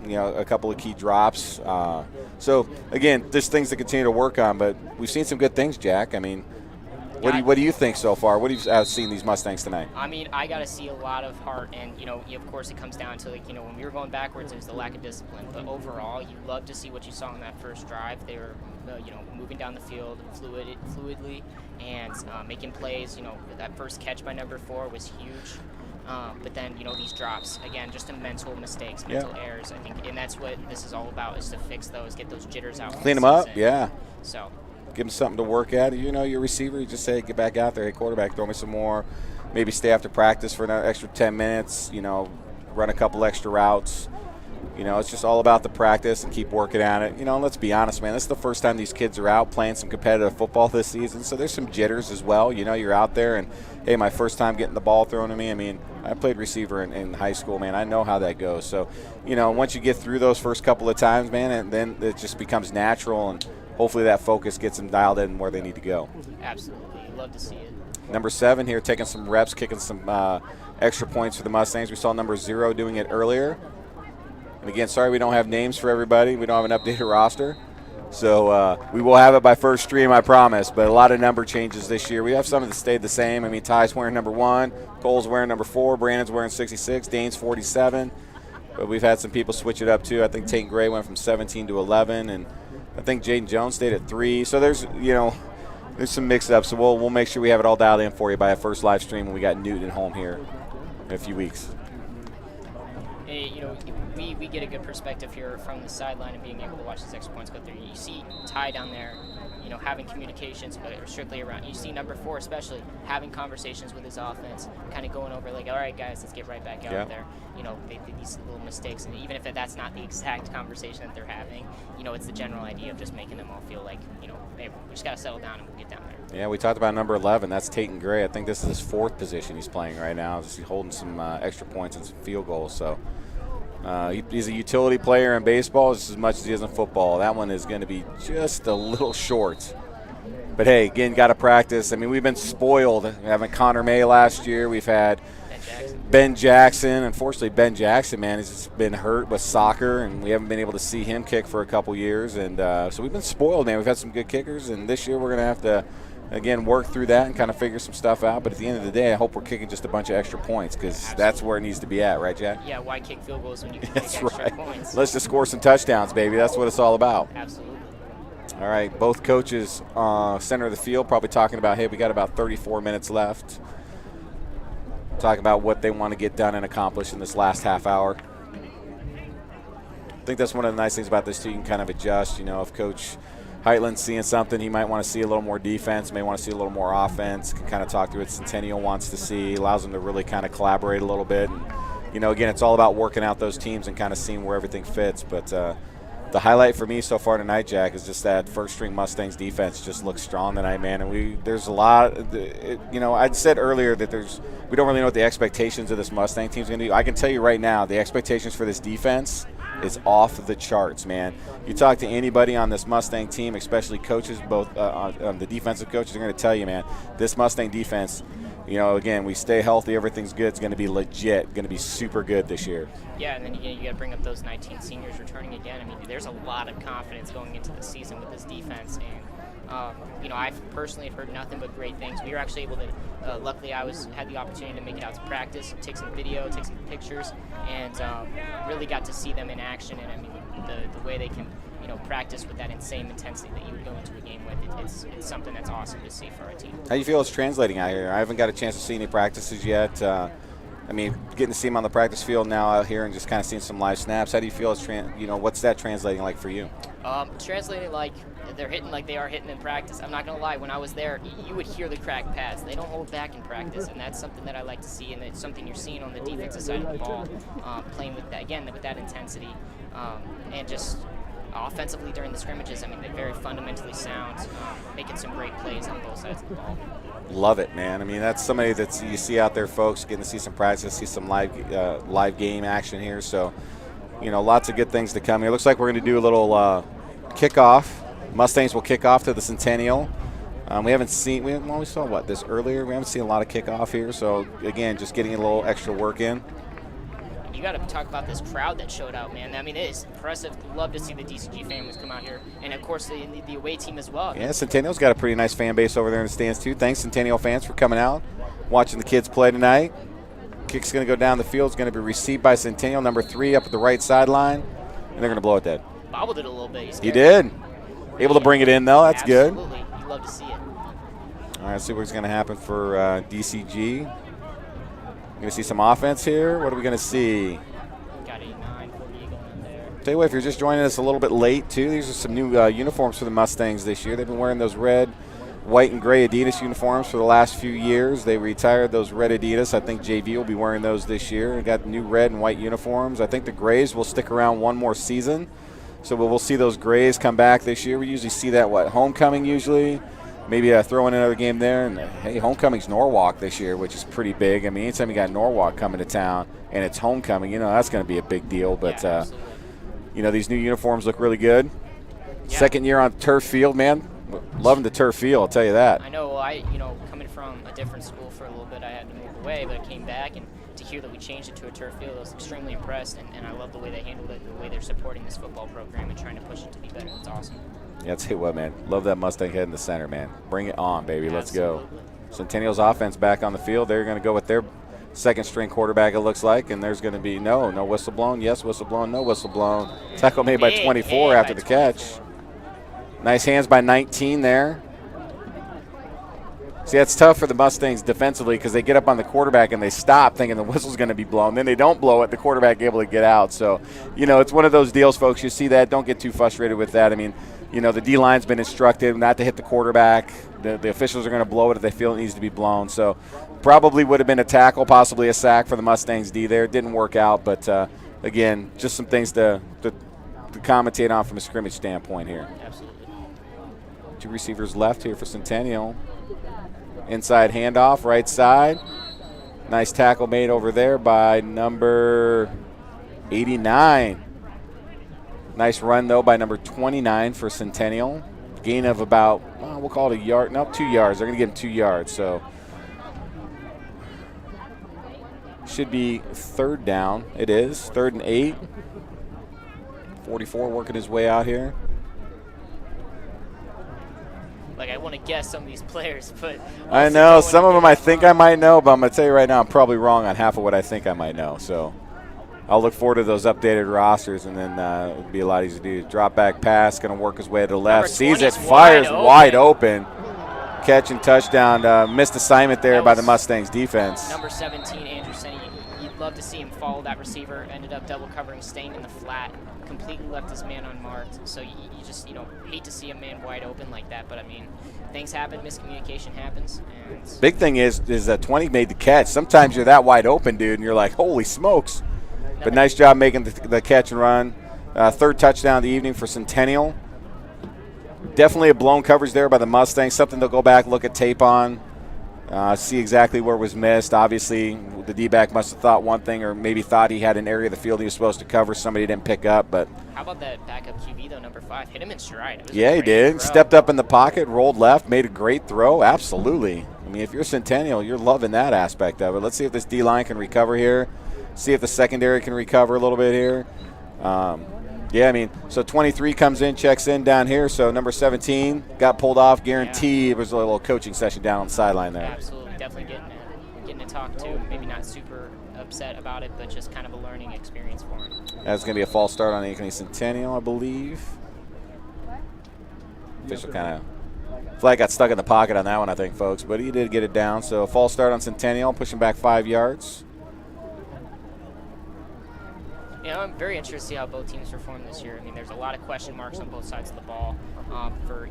[SPEAKER 2] you know, a couple of key drops. So, again, there's things to continue to work on, but we've seen some good things, Jack. I mean, what do you think so far? What have you seen these Mustangs tonight? I
[SPEAKER 3] mean, I got to see a lot of heart, and, you know, of course it comes down to, like, you know, when we were going backwards, it was the lack of discipline. But overall, you love to see what you saw in that first drive. They were, you know, moving down the field fluidly and making plays. You know, that first catch by number 4 was huge. But then, you know, these drops, again, just mental mistakes, mental errors, I think, and that's what this is all about, is to fix those, get those jitters out.
[SPEAKER 2] Clean them up, yeah.
[SPEAKER 3] So
[SPEAKER 2] give them something to work at. You know, your receiver, you just say, get back out there. Hey, quarterback, throw me some more. Maybe stay after practice for another extra 10 minutes, you know, run a couple extra routes. You know, it's just all about the practice and keep working at it. You know, and let's be honest, man, this is the first time these kids are out playing some competitive football this season, so there's some jitters as well. You know, you're out there and, hey, my first time getting the ball thrown to me. I mean, I played receiver in high school, man. I know how that goes. So, you know, once you get through those first couple of times, man, and then it just becomes natural, and hopefully that focus gets them dialed in where they need to go.
[SPEAKER 3] Absolutely. Love to see it.
[SPEAKER 2] Number 7 here, taking some reps, kicking some extra points for the Mustangs. We saw number 0 doing it earlier. And again, sorry we don't have names for everybody. We don't have an updated roster. So we will have it by first stream, I promise. But a lot of number changes this year. We have some that stayed the same. I mean, Ty's wearing number 1. Cole's wearing number 4. Brandon's wearing 66. Dane's 47. But we've had some people switch it up, too. I think Tate Gray went from 17 to 11. And I think Jaden Jones stayed at 3. So there's, you know, There's some mix-ups, so we'll make sure we have it all dialed in for you by a first live stream when we got Newton at home here in a few weeks.
[SPEAKER 3] You know, we get a good perspective here from the sideline and being able to watch these extra points go through. You see Ty down there, you know, having communications strictly around. You see number 4 especially having conversations with his offense, kind of going over like, all right, guys, let's get right back out there. You know, these little mistakes, and even if that's not the exact conversation that they're having, you know, it's the general idea of just making them all feel like, you know, hey, we just got to settle down and we'll get down there.
[SPEAKER 2] Yeah, we talked about number 11. That's Tatum Gray. I think this is his 4th position he's playing right now. Just holding some extra points and some field goals. So he's a utility player in baseball just as much as he is in football. That one is going to be just a little short. But, hey, again, got to practice. I mean, we've been spoiled having Connor May last year. We've had Ben Jackson. Unfortunately, Ben Jackson, man, has just been hurt with soccer, and we haven't been able to see him kick for a couple years. And so we've been spoiled, man. We've had some good kickers, and this year we're going to have to, again, work through that and kind of figure some stuff out. But at the end of the day, I hope we're kicking just a bunch of extra points because that's where it needs to be at, right, Jack?
[SPEAKER 3] Yeah, why kick field goals when you can
[SPEAKER 2] That's
[SPEAKER 3] kick extra
[SPEAKER 2] right.
[SPEAKER 3] points?
[SPEAKER 2] Let's just score some touchdowns, baby. That's what it's all about.
[SPEAKER 3] Absolutely.
[SPEAKER 2] All right, both coaches center of the field probably talking about, hey, we got about 34 minutes left. Talking about what they want to get done and accomplish in this last half hour. I think that's one of the nice things about this too. You can kind of adjust. You know, if Coach Heitland's seeing something, he might want to see a little more defense, may want to see a little more offense, can kind of talk through what Centennial wants to see, allows them to really kind of collaborate a little bit. And, you know, again, it's all about working out those teams and kind of seeing where everything fits. But the highlight for me so far tonight, Jack, is just that first-string Mustangs defense just looks strong tonight, man. And there's a lot. You know, I said earlier that we don't really know what the expectations of this Mustang team is going to be. I can tell you right now, the expectations for this defense is off the charts, man. You talk to anybody on this Mustang team, especially coaches, both the defensive coaches, are going to tell you, man, this Mustang defense, you know, again, we stay healthy, everything's good, it's going to be legit, going to be super good this year.
[SPEAKER 3] Yeah, and then you got to bring up those 19 seniors returning again. I mean, there's a lot of confidence going into the season with this defense, and you know, I've personally heard nothing but great things. We were actually able to, luckily I had the opportunity to make it out to practice, take some video, take some pictures, and really got to see them in action. And I mean, the way they can, you know, practice with that insane intensity that you would go into a game with, it's something that's awesome to see for our team.
[SPEAKER 2] How do you feel it's translating out here? I haven't got a chance to see any practices yet. I mean, getting to see him on the practice field now out here and just kind of seeing some live snaps. How do you feel it's what's that translating like for you?
[SPEAKER 3] Translating like they're hitting like they are hitting in practice. I'm not going to lie. When I was there, you would hear the cracked pads. They don't hold back in practice, and that's something that I like to see, and it's something you're seeing on the defensive side of the ball, playing with that, again, with that intensity, and just offensively during the scrimmages. I mean, they're very fundamentally sound, making some great plays on both sides of the ball.
[SPEAKER 2] Love it, man. I mean, that's somebody that you see out there, folks, getting to see some practice, see some live game action here. So, you know, lots of good things to come here. Looks like we're going to do a little kickoff. Mustangs will kick off to the Centennial. We haven't seen, we saw what, this earlier? We haven't seen a lot of kickoff here. So, again, just getting a little extra work in.
[SPEAKER 3] You got to talk about this crowd that showed out, man. I mean, it is impressive. Love to see the DCG families come out here, and of course the away team as well.
[SPEAKER 2] Yeah, Centennial's got a pretty nice fan base over there in the stands too. Thanks, Centennial fans, for coming out, watching the kids play tonight. Kick's going to go down the field. It's going to be received by Centennial, number 3, up at the right sideline, and they're going to blow it dead.
[SPEAKER 3] Bobbled it a little bit.
[SPEAKER 2] He did. Able to bring it in though. That's good.
[SPEAKER 3] Absolutely. You love to see it.
[SPEAKER 2] All right, let's see what's going to happen for DCG. Going to see some offense here. What are we going to see?
[SPEAKER 3] Got a 9-40 going in there.
[SPEAKER 2] Tell you what, if you're just joining us a little bit late, too, these are some new uniforms for the Mustangs this year. They've been wearing those red, white, and gray Adidas uniforms for the last few years. They retired those red Adidas. I think JV will be wearing those this year. They got new red and white uniforms. I think the grays will stick around one more season. So we'll see those grays come back this year. We usually see that, homecoming usually. Maybe throw in another game there. And, hey, homecoming's Norwalk this year, which is pretty big. I mean, anytime you got Norwalk coming to town and it's homecoming, you know, that's going to be a big deal. But, you know, these new uniforms look really good. Yeah. Second year on turf field, man. Loving the turf field, I'll tell you that.
[SPEAKER 3] I know. Well, coming from a different school for a little bit, I had to move away, but I came back, and to hear that we changed it to a turf field, I was extremely impressed, and I love the way they handled it, the way they're supporting this football program and trying to push it to be better. It's awesome. Yeah,
[SPEAKER 2] I'll tell you what, man. Love that Mustang head in the center, man. Bring it on, baby. Let's go.
[SPEAKER 3] Absolutely.
[SPEAKER 2] Centennial's offense back on the field. They're going to go with their second-string quarterback, it looks like, and there's going to be no whistle blown, yes whistle blown, no whistle blown. Tackle made by 24 after the catch. Nice hands by 19 there. See, that's tough for the Mustangs defensively because they get up on the quarterback and they stop thinking the whistle's going to be blown. Then they don't blow it. The quarterback able to get out. So, it's one of those deals, folks. You see that. Don't get too frustrated with that. I mean, the D-line's been instructed not to hit the quarterback. The officials are going to blow it if they feel it needs to be blown. So probably would have been a tackle, possibly a sack for the Mustangs D there. It didn't work out. But, again, just some things to commentate on from a scrimmage standpoint here.
[SPEAKER 3] Absolutely.
[SPEAKER 2] 2 receivers left here for Centennial. Inside handoff, right side. Nice tackle made over there by number 89. Nice run, though, by number 29 for Centennial. Gain of about, we'll call it a yard. No, 2 yards. They're going to give him 2 yards. So should be 3rd down. It is. 3rd and 8. 44 working his way out here.
[SPEAKER 3] I want to guess some of these players, but
[SPEAKER 2] I know some of them I think I might know, but I'm going to tell you right now I'm probably wrong on half of what I think I might know. So I'll look forward to those updated rosters, and then it'll be a lot easier to do. Drop back pass, going to work his way to the left. Sees it, fires wide open. Catch and touchdown. Missed assignment there by the Mustangs defense.
[SPEAKER 3] Number 17, Andrew Senny. You'd love to see him follow that receiver. Ended up double covering, staying in the flat. Completely left his man unmarked. So you just hate to see a man wide open like that. But I mean, things happen. Miscommunication happens. And
[SPEAKER 2] big thing is that 20 made the catch. Sometimes you're that wide open, dude, and you're like, holy smokes. But nice job making the catch and run. 3rd touchdown of the evening for Centennial. Definitely a blown coverage there by the Mustangs. Something to go back, look at tape on, see exactly where it was missed. Obviously, the D-back must have thought one thing, or maybe thought he had an area of the field he was supposed to cover. Somebody didn't pick up. But
[SPEAKER 3] how about that backup QB, though, number 5? Hit him in stride.
[SPEAKER 2] Yeah, he did. Stepped up in the pocket, rolled left, made a great throw. Absolutely. I mean, if you're Centennial, you're loving that aspect of it. Let's see if this D-line can recover here. See if the secondary can recover a little bit here. Yeah, I mean, so 23 comes in, checks in down here. So number 17 got pulled off. Guaranteed it was a little coaching session down on the sideline there.
[SPEAKER 3] Absolutely. Definitely getting to talk to. Maybe not super upset about it, but just kind of a learning experience for him.
[SPEAKER 2] That's going to be a false start on Ankeny Centennial, I believe. Official kind of flag got stuck in the pocket on that one, I think, folks. But he did get it down. So a false start on Centennial, pushing back 5 yards.
[SPEAKER 3] I'm very interested to see how both teams perform this year. I mean, there's a lot of question marks on both sides of the ball for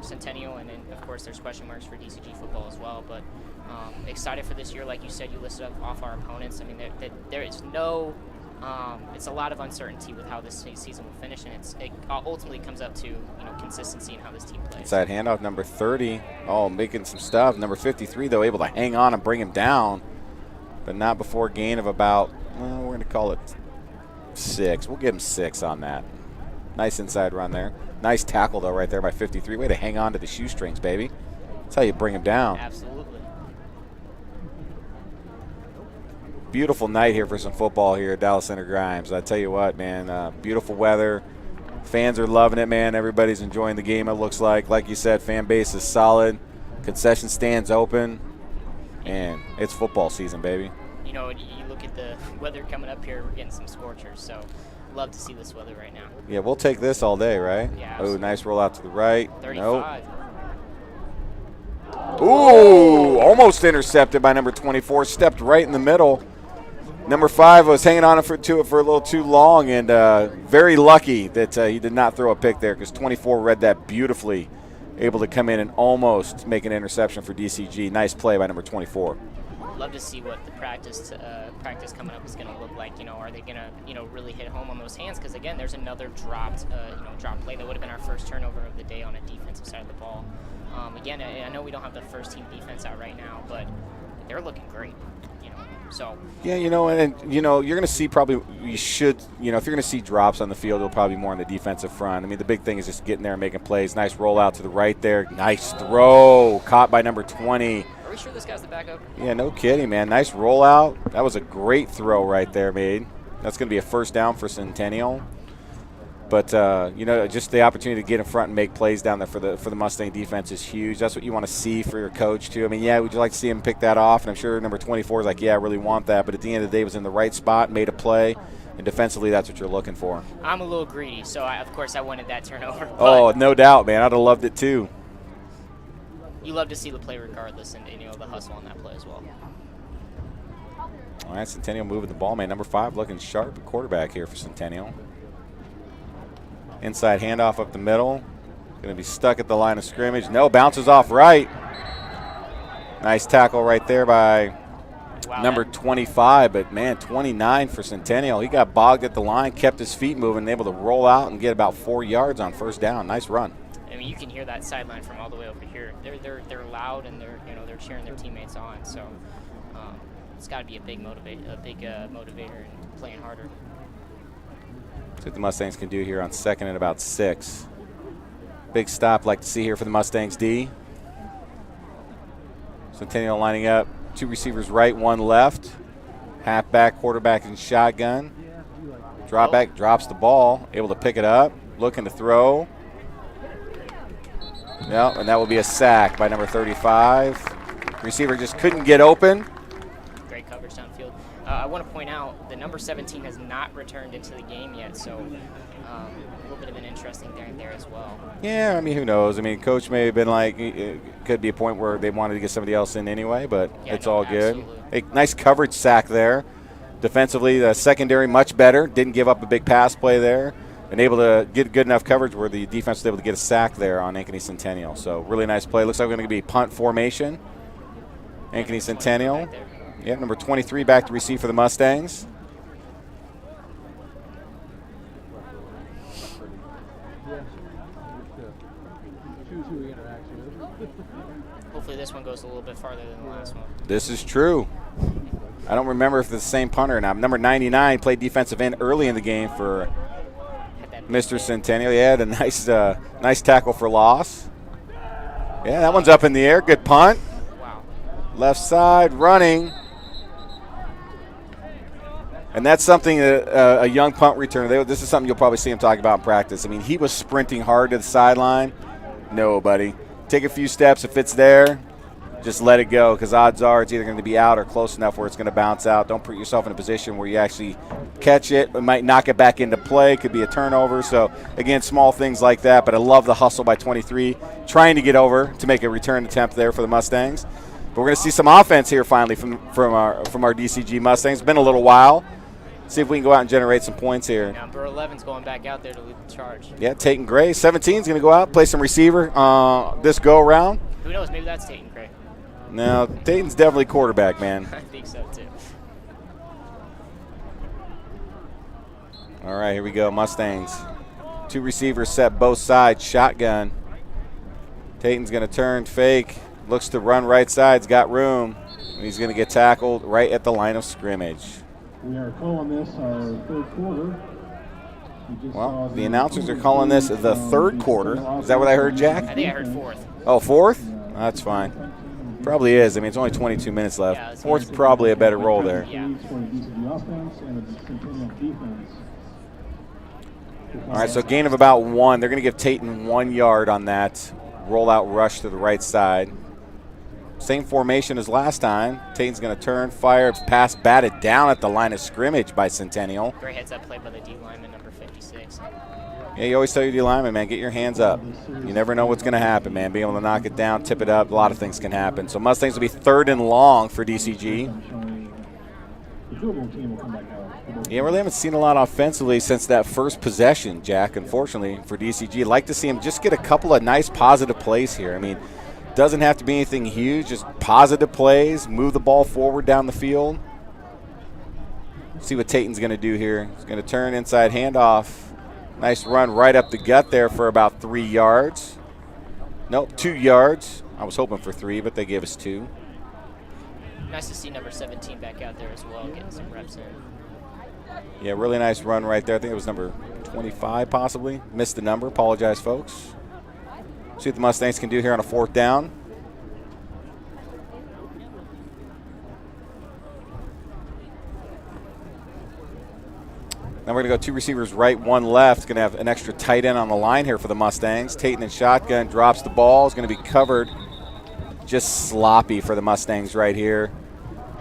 [SPEAKER 3] Centennial, and then, of course, there's question marks for DCG football as well. But excited for this year. Like you said, you listed off our opponents. I mean, there is no it's a lot of uncertainty with how this season will finish, and it ultimately comes up to consistency in how this team plays.
[SPEAKER 2] Inside handoff, number 30. Oh, making some stuff. Number 53, though, able to hang on and bring him down, but not before gain of about, we're going to call it 6. We'll give him 6 on that. Nice inside run there. Nice tackle, though, right there by 53. Way to hang on to the shoestrings, baby. That's how you bring him down.
[SPEAKER 3] Absolutely.
[SPEAKER 2] Beautiful night here for some football here at Dallas Center Grimes. I tell you what, man, beautiful weather. Fans are loving it, man. Everybody's enjoying the game, it looks like. Like you said, fan base is solid. Concession stands open. And it's football season, baby.
[SPEAKER 3] You look at the weather coming up here, we're getting some scorchers, so love to see this weather right now.
[SPEAKER 2] Yeah, we'll take this all day, right?
[SPEAKER 3] Yeah.
[SPEAKER 2] Oh, nice roll out to the right.
[SPEAKER 3] 35.
[SPEAKER 2] Nope. Ooh, almost intercepted by number 24. Stepped right in the middle. Number 5 was hanging on to it for a little too long, and very lucky that he did not throw a pick there, because 24 read that beautifully, able to come in and almost make an interception for DCG. Nice play by number 24.
[SPEAKER 3] Love to see what the practice coming up is going to look like. Are they going to really hit home on those hands? Because again, there's another dropped play that would have been our first turnover of the day on a defensive side of the ball. Again, I know we don't have the first team defense out right now, but they're looking great. So
[SPEAKER 2] yeah, and you're going to see probably if you're going to see drops on the field, it'll probably be more on the defensive front. I mean, the big thing is just getting there and making plays. Nice rollout to the right there. Nice throw, caught by number 20.
[SPEAKER 3] Are we sure this guy's the backup?
[SPEAKER 2] Yeah, no kidding, man. Nice rollout. That was a great throw right there made. That's going to be a first down for Centennial. But just the opportunity to get in front and make plays down there for the Mustang defense is huge. That's what you want to see for your coach too. I mean, yeah, would you like to see him pick that off? And I'm sure number 24 is like, yeah, I really want that. But at the end of the day, was in the right spot, made a play, and defensively, that's what you're looking for.
[SPEAKER 3] I'm a little greedy, so of course I wanted that turnover.
[SPEAKER 2] Oh, no doubt, man. I'd have loved it too.
[SPEAKER 3] you love to see the play regardless, and the hustle on that play as well.
[SPEAKER 2] All right, Centennial moving the ball, man. Number 5 looking sharp at quarterback here for Centennial. Inside handoff up the middle. Going to be stuck at the line of scrimmage. No, bounces off right. Nice tackle right there by number 25, but man, 29 for Centennial. He got bogged at the line, kept his feet moving, able to roll out and get about 4 yards on first down. Nice run.
[SPEAKER 3] I mean, you can hear that sideline from all the way over here. They're loud, and they're cheering their teammates on. So it's got to be a big motivator and playing harder.
[SPEAKER 2] See what the Mustangs can do here on 2nd and about 6. Big stop like to see here for the Mustangs D. Centennial lining up, 2 receivers right, 1 left. Halfback, quarterback, and shotgun. Drop back, drops the ball, able to pick it up, looking to throw. Yep, and that will be a sack by number 35. Receiver just couldn't get open.
[SPEAKER 3] Great coverage downfield. I want to point out that number 17 has not returned into the game yet, so a little bit of an interesting thing there as well.
[SPEAKER 2] Yeah, I mean, who knows? I mean, coach may have been like, it could be a point where they wanted to get somebody else in anyway, but
[SPEAKER 3] yeah,
[SPEAKER 2] it's all good.
[SPEAKER 3] Absolutely.
[SPEAKER 2] A nice coverage sack there. Defensively, the secondary much better. Didn't give up a big pass play there. And able to get good enough coverage where the defense was able to get a sack there on Ankeny Centennial. So really nice play. Looks like we're going to be punt formation. Ankeny Centennial. Yeah, number 23 back to receive for the Mustangs.
[SPEAKER 3] Hopefully this one goes a little bit farther than the last one.
[SPEAKER 2] This is true. I don't remember if it's the same punter or not. Number 99 played defensive end early in the game for Mr. Centennial. Yeah, had a nice tackle for loss. Yeah, that one's up in the air. Good punt.
[SPEAKER 3] Wow.
[SPEAKER 2] Left side, running. And that's something that a young punt returner, this is something you'll probably see him talk about in practice. I mean, he was sprinting hard to the sideline. No, buddy. Take a few steps. If it's there, just let it go, because odds are it's either going to be out or close enough where it's going to bounce out. Don't put yourself in a position where you actually catch it. It might knock it back into play. Could be a turnover. So, again, small things like that. But I love the hustle by 23, trying to get over to make a return attempt there for the Mustangs. But we're going to see some offense here finally from our DCG Mustangs. It's been a little while. See if we can go out and generate some points here.
[SPEAKER 3] Number 11's going back out there to lead the charge.
[SPEAKER 2] Yeah, Tatum Gray. 17's going to go out, play some receiver this go-around.
[SPEAKER 3] Who knows? Maybe that's Tatum Gray.
[SPEAKER 2] No, Tatum's definitely quarterback, man.
[SPEAKER 3] I think so, too.
[SPEAKER 2] All right, here we go, Mustangs. 2 receivers set both sides, shotgun. Tatum's going to turn, fake, looks to run right side's got room. And he's going to get tackled right at the line of scrimmage.
[SPEAKER 1] We are calling this our 3rd quarter.
[SPEAKER 2] Well, the announcers are calling this the 3rd quarter. Is that what I heard, Jack?
[SPEAKER 3] I think I heard 4th.
[SPEAKER 2] Oh, 4th? That's fine. Probably is. I mean, it's only 22 minutes left.
[SPEAKER 3] Yeah,
[SPEAKER 2] 4th's probably a better roll there.
[SPEAKER 3] Yeah.
[SPEAKER 2] All right, so gain of about 1. They're going to give Tatum 1 yard on that rollout rush to the right side. Same formation as last time. Tatum's going to turn, fire, pass batted down at the line of scrimmage by Centennial.
[SPEAKER 3] Great heads-up play by the D lineman, number 56.
[SPEAKER 2] Yeah, you always tell your D lineman, man, get your hands up. You never know what's going to happen, man. Being able to knock it down, tip it up, a lot of things can happen. So Mustangs will be 3rd and long for DCG. Yeah, really haven't seen a lot offensively since that first possession, Jack, unfortunately, for DCG. I'd like to see him just get a couple of nice positive plays here. I mean, doesn't have to be anything huge, just positive plays, move the ball forward down the field. See what Tatum's going to do here. He's going to turn inside handoff. Nice run right up the gut there for about 3 yards. Nope, 2 yards. I was hoping for 3, but they gave us 2.
[SPEAKER 3] Nice to see number 17 back out there as well, getting some reps in.
[SPEAKER 2] Yeah, really nice run right there. I think it was number 25 possibly. Missed the number. Apologize, folks. See what the Mustangs can do here on a 4th down. Then we're going to go 2 receivers right, 1 left. Going to have an extra tight end on the line here for the Mustangs. Tatum in shotgun drops the ball. Is going to be covered. Just sloppy for the Mustangs right here.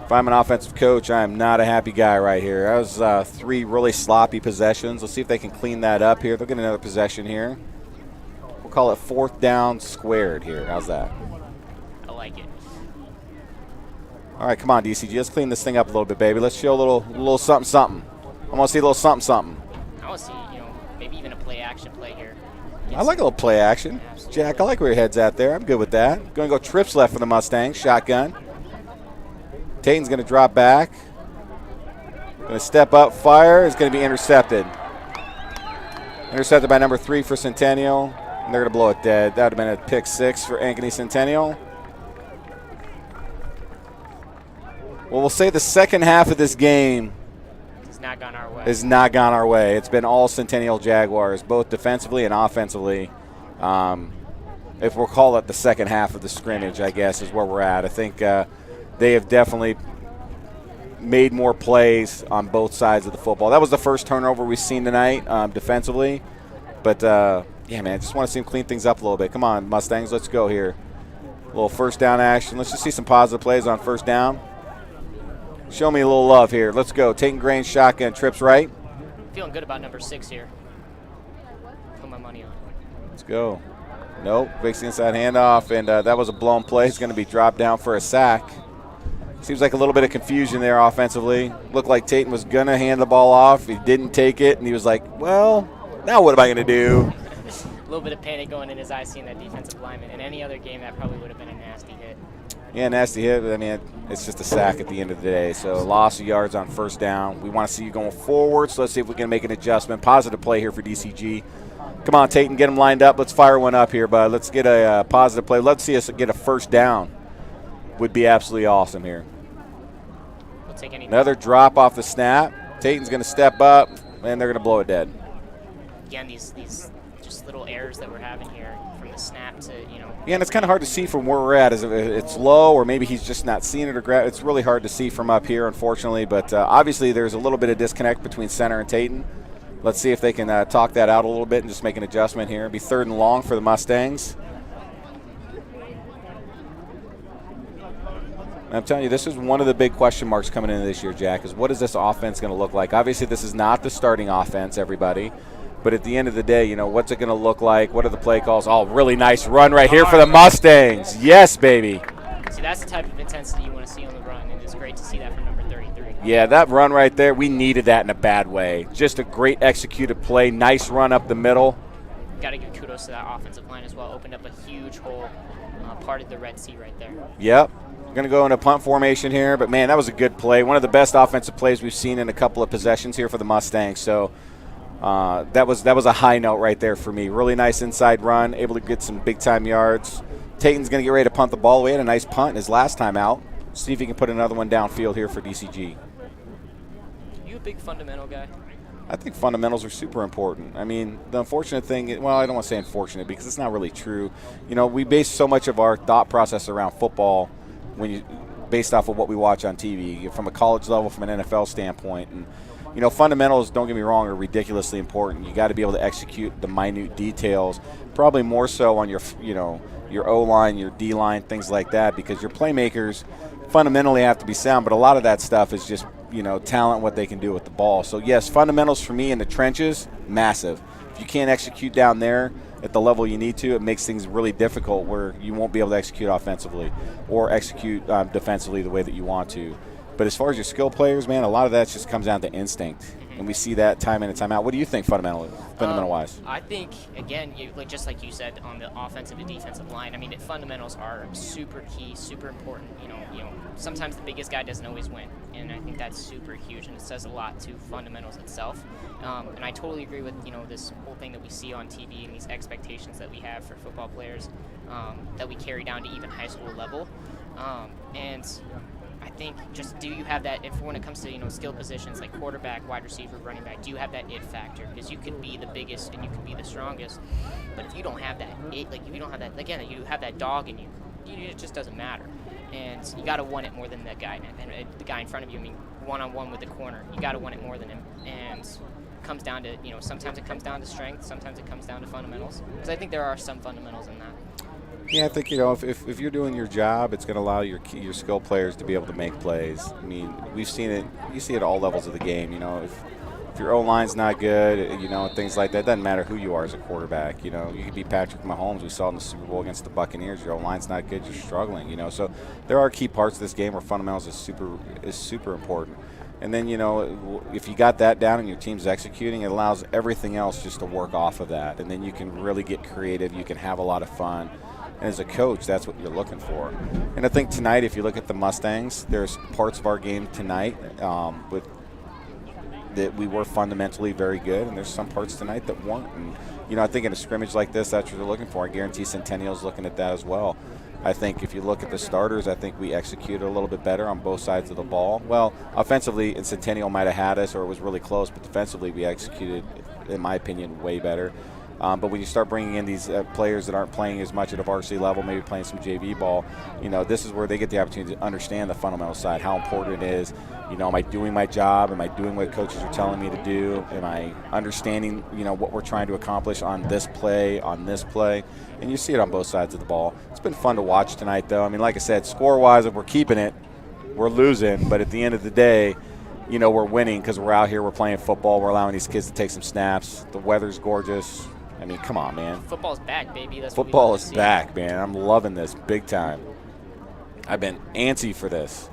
[SPEAKER 2] If I'm an offensive coach, I am not a happy guy right here. That was 3 really sloppy possessions. Let's see if they can clean that up here. They'll get another possession here. We'll call it 4th down squared here. How's that?
[SPEAKER 3] like it.
[SPEAKER 2] All right, come on, DCG. Let's clean this thing up a little bit, baby. Let's show a little something, something. I want to see a little something, something.
[SPEAKER 3] I want to see, maybe even a play-action play here.
[SPEAKER 2] I like a little play action.
[SPEAKER 3] Absolutely.
[SPEAKER 2] Jack, I like where your head's at there. I'm good with that. Going to go trips left for the Mustangs. Shotgun. Tayton's going to drop back. Going to step up, fire. Is going to be intercepted. Intercepted by number 3 for Centennial. And they're going to blow it dead. That would have been a pick 6 for Ankeny Centennial. Well, we'll say the second half of this game
[SPEAKER 3] has not gone our way.
[SPEAKER 2] It's been all Centennial Jaguars, both defensively and offensively. If we'll call it the second half of the scrimmage, I guess, is where we're at. I think they have definitely made more plays on both sides of the football. That was the first turnover we've seen tonight defensively. But, yeah, man, I just want to see them clean things up a little bit. Come on, Mustangs, let's go here. A little first down action. Let's just see some positive plays on first down. Show me a little love here. Let's go. Taking Grain shotgun, trips right.
[SPEAKER 3] Feeling good about number 6 here. Put my money on.
[SPEAKER 2] Let's go. Nope. Fakes the inside handoff, and that was a blown play. He's going to be dropped down for a sack. Seems like a little bit of confusion there offensively. Looked like Tayton was going to hand the ball off. He didn't take it, and he was like, well, now what am I going to do?
[SPEAKER 3] A little bit of panic going in his eyes seeing that defensive lineman. In any other game, that probably would have been a nasty hit.
[SPEAKER 2] Yeah, nasty hit, but I mean, it's just a sack at the end of the day. So loss of yards on first down. We want to see you going forward, so let's see if we can make an adjustment. Positive play here for DCG. Come on, Tayton, get them lined up. Let's fire one up here, bud. Let's get a positive play. Let's see us get a first down. Would be absolutely awesome here.
[SPEAKER 3] We'll take any.
[SPEAKER 2] Another drop off the snap. Tayton's going to step up, and they're going to blow it dead.
[SPEAKER 3] Again, these just little errors that we're having here from the snap to,
[SPEAKER 2] Yeah, and it's kind of hard to see from where we're at. Is it's low, or maybe he's just not seeing it, or it's really hard to see from up here, unfortunately. But obviously, there's a little bit of disconnect between center and Tayton. Let's see if they can talk that out a little bit and just make an adjustment here. It'll be 3rd and long for the Mustangs. And I'm telling you, this is one of the big question marks coming into this year, Jack, is what is this offense going to look like? Obviously, this is not the starting offense, everybody. But at the end of the day, what's it going to look like? What are the play calls? Oh, really nice run right here for the Mustangs. Yes, baby.
[SPEAKER 3] See, that's the type of intensity you want to see on the run, and it's great to see that from number 33.
[SPEAKER 2] Yeah, that run right there, we needed that in a bad way. Just a great executed play. Nice run up the middle.
[SPEAKER 3] Got to give kudos to that offensive line as well. Opened up a huge hole, parted the Red Sea right there.
[SPEAKER 2] Yep. We're going to go into punt formation here, but, man, that was a good play. One of the best offensive plays we've seen in a couple of possessions here for the Mustangs. So that was a high note right there for me. Really nice inside run, able to get some big-time yards. Tayton's going to get ready to punt the ball. We had a nice punt his last time out. See if he can put another one downfield here for DCG.
[SPEAKER 3] You a big fundamental guy?
[SPEAKER 2] I think fundamentals are super important. I mean, the unfortunate thing, well, I don't want to say unfortunate because it's not really true. We base so much of our thought process around football based off of what we watch on TV, from a college level, from an NFL standpoint. And fundamentals, don't get me wrong, are ridiculously important. You got to be able to execute the minute details, probably more so on your O-line, your D-line, things like that, because your playmakers fundamentally have to be sound, but a lot of that stuff is just, talent, what they can do with the ball. So, yes, fundamentals for me in the trenches, massive. If you can't execute down there at the level you need to, it makes things really difficult where you won't be able to execute offensively or execute defensively the way that you want to. But as far as your skill players, man, a lot of that just comes down to instinct. And we see that time in and time out. What do you think fundamental-wise?
[SPEAKER 3] I think, again, just like you said, on the offensive and defensive line, I mean, fundamentals are super key, super important. Sometimes the biggest guy doesn't always win, and I think that's super huge, and it says a lot to fundamentals itself. And I totally agree with, this whole thing that we see on TV and these expectations that we have for football players that we carry down to even high school level. And I think just do you have that, if when it comes to skill positions like quarterback, wide receiver, running back, do you have that it factor? Because you could be the biggest and you could be the strongest, but if you don't have that it, if you don't have that, again, you have that dog in you, it just doesn't matter. And you got to want it more than the guy in front of you. I mean, one-on-one with the corner, you got to want it more than him. And it comes down to sometimes it comes down to strength, sometimes it comes down to fundamentals. Because I think there are some fundamentals in that.
[SPEAKER 2] Yeah, I think, if you're doing your job, it's going to allow your skill players to be able to make plays. I mean, we've seen it. You see it at all levels of the game. If if your O-line's not good, you know, things like that, it doesn't matter who you are as a quarterback. You know, you could be Patrick Mahomes. We saw in the Super Bowl against the Buccaneers. Your O-line's not good, you're struggling, you know. So there are key parts of this game where fundamentals is super important. And then, you know, if you got that down and your team's executing, it allows everything else just to work off of that. And then you can really get creative. You can have a lot of fun. And as a coach, that's what you're looking for. And I think tonight, if you look at the Mustangs, there's parts of our game tonight that we were fundamentally very good, and there's some parts tonight that weren't. And, you know, I think in a scrimmage like this, that's what they're looking for. I guarantee Centennial's looking at that as well. I think if you look at the starters, I think we executed a little bit better on both sides of the ball. Well, offensively, and Centennial might have had us, or it was really close, but defensively we executed, in my opinion, way better. But when you start bringing in these players that aren't playing as much at a varsity level, maybe playing some JV ball, you know, this is where they get the opportunity to understand the fundamental side, how important it is. You know, am I doing my job? Am I doing what coaches are telling me to do? Am I understanding, you know, what we're trying to accomplish on this play, And you see it on both sides of the ball. It's been fun to watch tonight, though. I mean, like I said, score-wise, if we're keeping it, we're losing. But at the end of the day, you know, we're winning because we're out here, we're playing football, we're allowing these kids to take some snaps. The weather's gorgeous. I mean, come on, man.
[SPEAKER 3] Football's back, baby. That's
[SPEAKER 2] Football is back, man. I'm loving this big time. I've been antsy for this.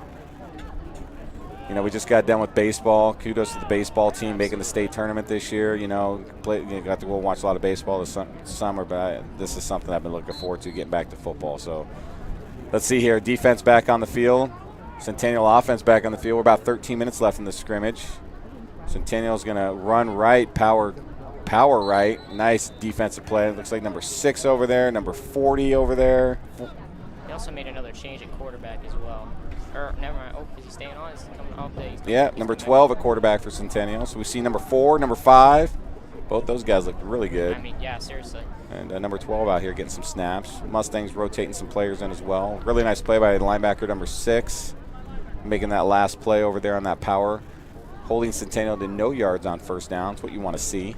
[SPEAKER 2] You know, we just got done with baseball. Kudos to the baseball team making the state tournament this year. You know, got to go watch a lot of baseball this summer, but this is something I've been looking forward to, getting back to football. So let's see here. Defense back on the field. Centennial offense back on the field. We're about 13 minutes left in the scrimmage. Centennial's going to run right, power right. Nice defensive play. It looks like number 6 over there, number 40 over there.
[SPEAKER 3] They also made another change at quarterback as well. Or, never mind. Oh, is he staying on? Is he coming off?
[SPEAKER 2] Yeah, number 12 at quarterback for Centennial. So we see number 4, number 5. Both those guys look really good.
[SPEAKER 3] I mean, yeah, seriously.
[SPEAKER 2] And number 12 out here getting some snaps. Mustangs rotating some players in as well. Really nice play by linebacker number 6. Making that last play over there on that power. Holding Centennial to no yards on first down. That's what you want to see.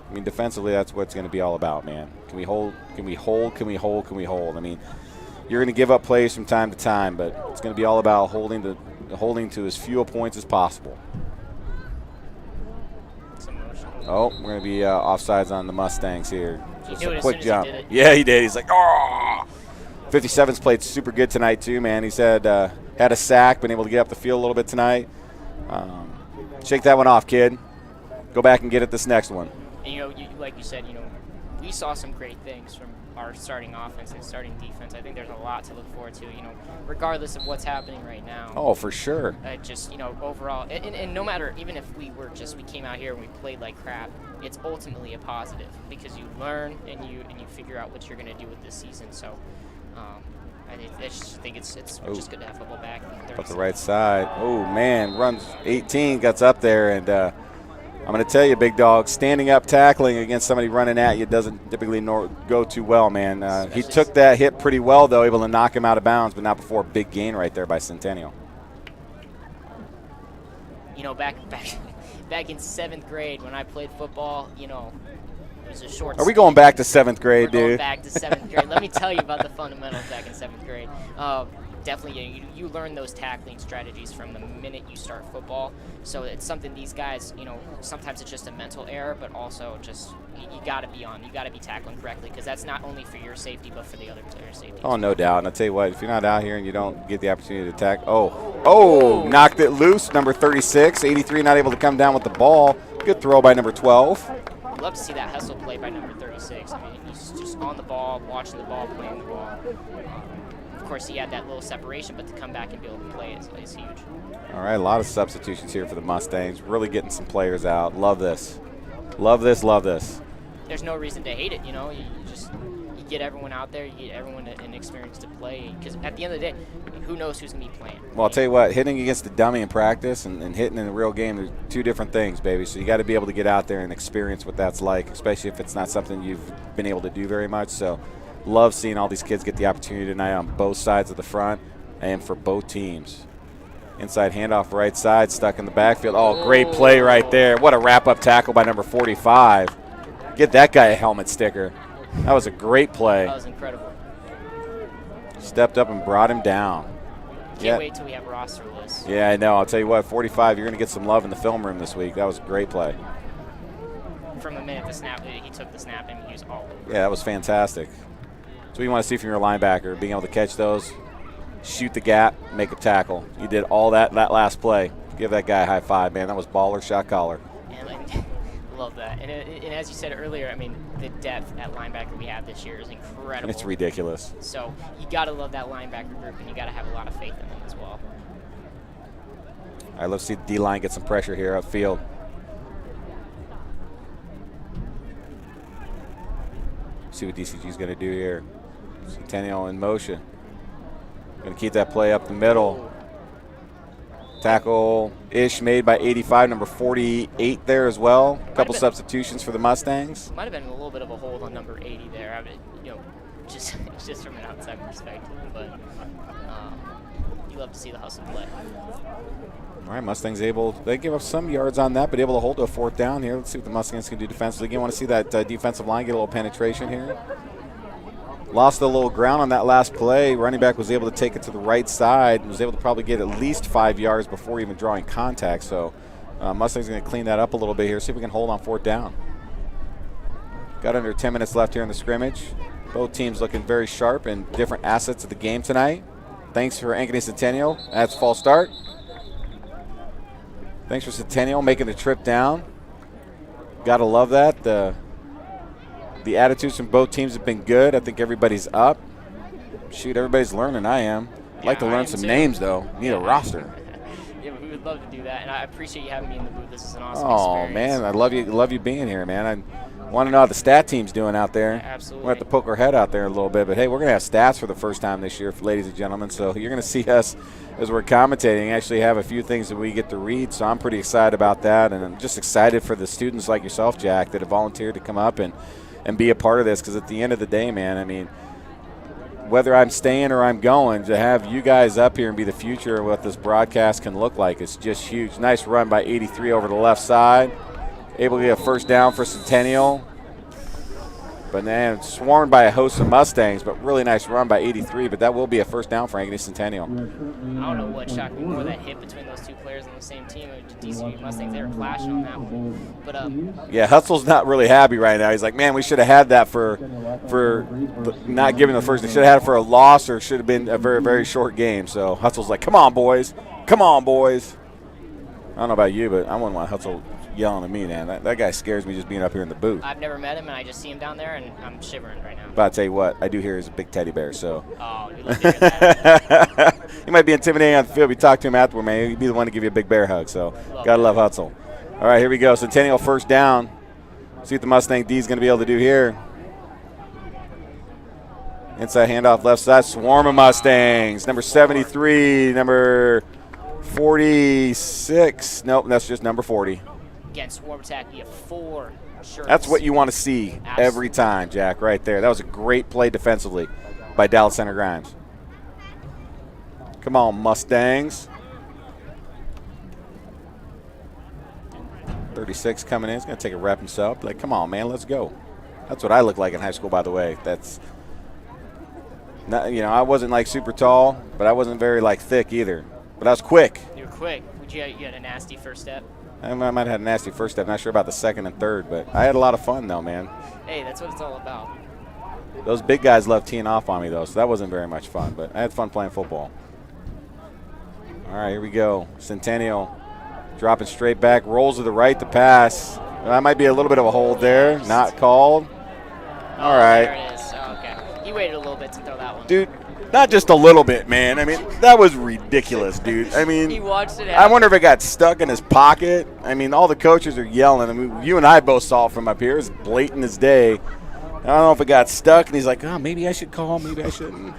[SPEAKER 2] I mean, defensively, that's what it's going to be all about, man. Can we hold? Can we hold? Can we hold? Can we hold? I mean, you're going to give up plays from time to time, but it's going to be all about holding to as few points as possible. Oh, we're going to be offsides on the Mustangs here.
[SPEAKER 3] Just a
[SPEAKER 2] quick jump. Yeah, he did. He's like, oh. 57's played super good tonight too, man. He's had a sack, been able to get up the field a little bit tonight. Shake that one off, kid. Go back and get it this next one.
[SPEAKER 3] And, you know, like you said, you know, we saw some great things from our starting offense and starting defense. I think there's a lot to look forward to, you know, regardless of what's happening right now.
[SPEAKER 2] Oh, for sure.
[SPEAKER 3] Just, you know, overall, and no matter, even if we came out here and we played like crap, it's ultimately a positive because you learn and you figure out what you're going to do with this season. So I just think it's just good to have football back.
[SPEAKER 2] Up the right side. Oh, man, runs 18, gets up there, and I'm going to tell you, big dog, standing up tackling against somebody running at you doesn't typically go too well, man. He took that hit pretty well, though, able to knock him out of bounds, but not before a big gain right there by Centennial.
[SPEAKER 3] You know, back in 7th grade when I played football, you know, it was a short.
[SPEAKER 2] Are we going back to 7th grade, dude?
[SPEAKER 3] We're going back to 7th grade. Let me tell you about the fundamentals back in 7th grade. Definitely, you learn those tackling strategies from the minute you start football. So it's something these guys, you know, sometimes it's just a mental error, but also just you got to be on. You got to be tackling correctly because that's not only for your safety, but for the other player's safety.
[SPEAKER 2] Oh, no doubt. And I'll tell you what, if you're not out here and you don't get the opportunity to attack, knocked it loose, number 36. 83 not able to come down with the ball. Good throw by number 12.
[SPEAKER 3] I'd love to see that hustle play by number 36. I mean, he's just on the ball, watching the ball, playing the ball. Of course, he had that little separation, but to come back and be able to play is huge.
[SPEAKER 2] All right, a lot of substitutions here for the Mustangs. Really getting some players out. Love this. Love this, love this.
[SPEAKER 3] There's no reason to hate it, you know. You get everyone out there, you get everyone an experience to play. Because at the end of the day, who knows who's going to be playing?
[SPEAKER 2] Well, I'll tell you what, hitting against the dummy in practice and hitting in the real game, they're two different things, baby. So you got to be able to get out there and experience what that's like, especially if it's not something you've been able to do very much. So love seeing all these kids get the opportunity tonight on both sides of the front and for both teams. Inside handoff right side, stuck in the backfield. Oh, great play right there. What a wrap-up tackle by number 45. Get that guy a helmet sticker. That was a great play.
[SPEAKER 3] That was incredible.
[SPEAKER 2] Stepped up and brought him down.
[SPEAKER 3] Can't wait till we have a roster list.
[SPEAKER 2] Yeah, I know. I'll tell you what, 45, you're going to get some love in the film room this week. That was a great play.
[SPEAKER 3] From the minute the snap, he took the snap and he was all over.
[SPEAKER 2] Yeah, that was fantastic. So what you want to see from your linebacker, being able to catch those, shoot the gap, make a tackle. You did all that last play. Give that guy a high five, man. That was baller, shot caller.
[SPEAKER 3] And love that. And as you said earlier, I mean, the depth at linebacker we have this year is incredible.
[SPEAKER 2] It's ridiculous.
[SPEAKER 3] So you got to love that linebacker group, and you got to have a lot of faith in them as well.
[SPEAKER 2] All right, let's see the D-line get some pressure here upfield. See what DCG is going to do here. Centennial in motion. Going to keep that play up the middle. Tackle-ish made by 85, number 48 there as well. A couple substitutions for the Mustangs.
[SPEAKER 3] Might have been a little bit of a hold on number 80 there. I mean, you know, just from an outside perspective, but you love to see the hustle play.
[SPEAKER 2] All right, Mustangs they give up some yards on that, but able to hold to a 4th down here. Let's see what the Mustangs can do defensively. Again, want to see that defensive line get a little penetration here. Lost a little ground on that last play. Running back was able to take it to the right side and was able to probably get at least 5 yards before even drawing contact. So Mustangs going to clean that up a little bit here, see if we can hold on 4th down. Got under 10 minutes left here in the scrimmage. Both teams looking very sharp and different assets of the game tonight. Thanks for Ankeny Centennial. That's false start. Thanks for Centennial making the trip down. Got to love that. The attitudes from both teams have been good. I think everybody's up. Shoot, everybody's learning. I am. I'd like to learn some names, though. Need a roster.
[SPEAKER 3] Yeah, we would love to do that, and I appreciate you having me in the booth. This is an awesome experience.
[SPEAKER 2] Man, I love you being here, man. I want to know how the stat team's doing out there.
[SPEAKER 3] Yeah, absolutely.
[SPEAKER 2] We'll have to poke our head out there a little bit, but hey, we're going to have stats for the first time this year, ladies and gentlemen. So you're going to see us as we're commentating actually have a few things that we get to read. So I'm pretty excited about that, and I'm just excited for the students like yourself, Jack, that have volunteered to come up and be a part of this, because at the end of the day, man, I mean, whether I'm staying or I'm going, to have you guys up here and be the future of what this broadcast can look like is just huge. Nice run by 83 over the left side. Able to get a 1st down for Centennial. But then swarmed by a host of Mustangs, but really nice run by 83. But that will be a 1st down for Ankeny Centennial.
[SPEAKER 3] I don't know what shocked me more, that hit between those two players on the same team. DCG Mustangs, they were clashing on that one. But
[SPEAKER 2] yeah, Hutzel's not really happy right now. He's like, man, we should have had that for not giving the first. They should have had it for a loss, or it should have been a very, very short game. So Hutzel's like, come on, boys. Come on, boys. I don't know about you, but I wouldn't want Hutzel yelling at me, man. That guy scares me just being up here in the booth.
[SPEAKER 3] I've never met him, and I just see him down there, and I'm shivering right now.
[SPEAKER 2] But I'll tell you what, I do hear he's a big teddy bear, so.
[SPEAKER 3] Oh, you love to hear that.
[SPEAKER 2] He might be intimidating on the field. We talk to him afterward, man. He'd be the one to give you a big bear hug, so gotta love Hutzel. All right, here we go. Centennial 1st down. See what the Mustang D is going to be able to do here. Inside handoff left side. Swarm of Mustangs. Number 73, number 46. Nope, that's just number 40.
[SPEAKER 3] Again, swarm attack, you have 4 shirts.
[SPEAKER 2] That's what you want to see every time, Jack, right there. That was a great play defensively by Dallas Center Grimes. Come on, Mustangs. 36 coming in. He's going to take a rep himself. Like, come on, man, let's go. That's what I looked like in high school, by the way. That's not, you know, I wasn't like super tall, but I wasn't very like thick either. But I was quick.
[SPEAKER 3] You were quick. You had a nasty first step?
[SPEAKER 2] I might have had a nasty first step. Not sure about the 2nd and 3rd, but I had a lot of fun, though, man.
[SPEAKER 3] Hey, that's what it's all about.
[SPEAKER 2] Those big guys love teeing off on me, though, so that wasn't very much fun. But I had fun playing football. All right, here we go. Centennial dropping straight back. Rolls to the right to pass. That might be a little bit of a hold there. Not called. All right.
[SPEAKER 3] There it is. Oh, okay. He waited a little bit to throw that one.
[SPEAKER 2] Dude. Not just a little bit, man. I mean, that was ridiculous, dude. I mean,
[SPEAKER 3] he watched it happen.
[SPEAKER 2] I wonder if it got stuck in his pocket. I mean, all the coaches are yelling. I mean, you and I both saw it from up here. It's blatant as day. I don't know if it got stuck, and he's like, oh, maybe I should call, maybe I shouldn't.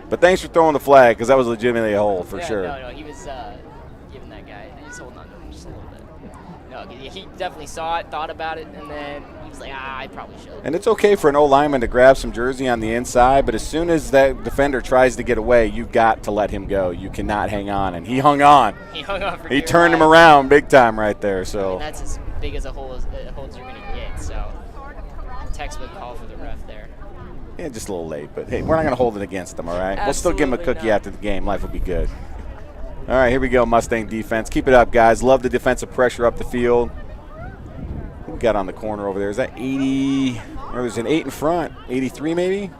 [SPEAKER 2] But thanks for throwing the flag, because that was legitimately a hold for sure.
[SPEAKER 3] No, he was giving that guy. He's holding on to him just a little bit. No, he definitely saw it, thought about it, and then he was like, I probably should.
[SPEAKER 2] And it's okay for an O-lineman to grab some jersey on the inside, but as soon as that defender tries to get away, you've got to let him go. You cannot hang on, and he hung on.
[SPEAKER 3] He hung on for
[SPEAKER 2] He turned him around big time right there. So
[SPEAKER 3] I mean, that's as big as a hold as you're going to get. So textbook call for the ref there.
[SPEAKER 2] Yeah, just a little late, but hey, we're not going to hold it against them, all right? We'll still give him a
[SPEAKER 3] Absolutely
[SPEAKER 2] cookie
[SPEAKER 3] not.
[SPEAKER 2] after the game. Life will be good. All right, here we go, Mustang defense. Keep it up, guys. Love the defensive pressure up the field. Who we got on the corner over there? Is that 80? Or there's an 8 in front. 83 maybe?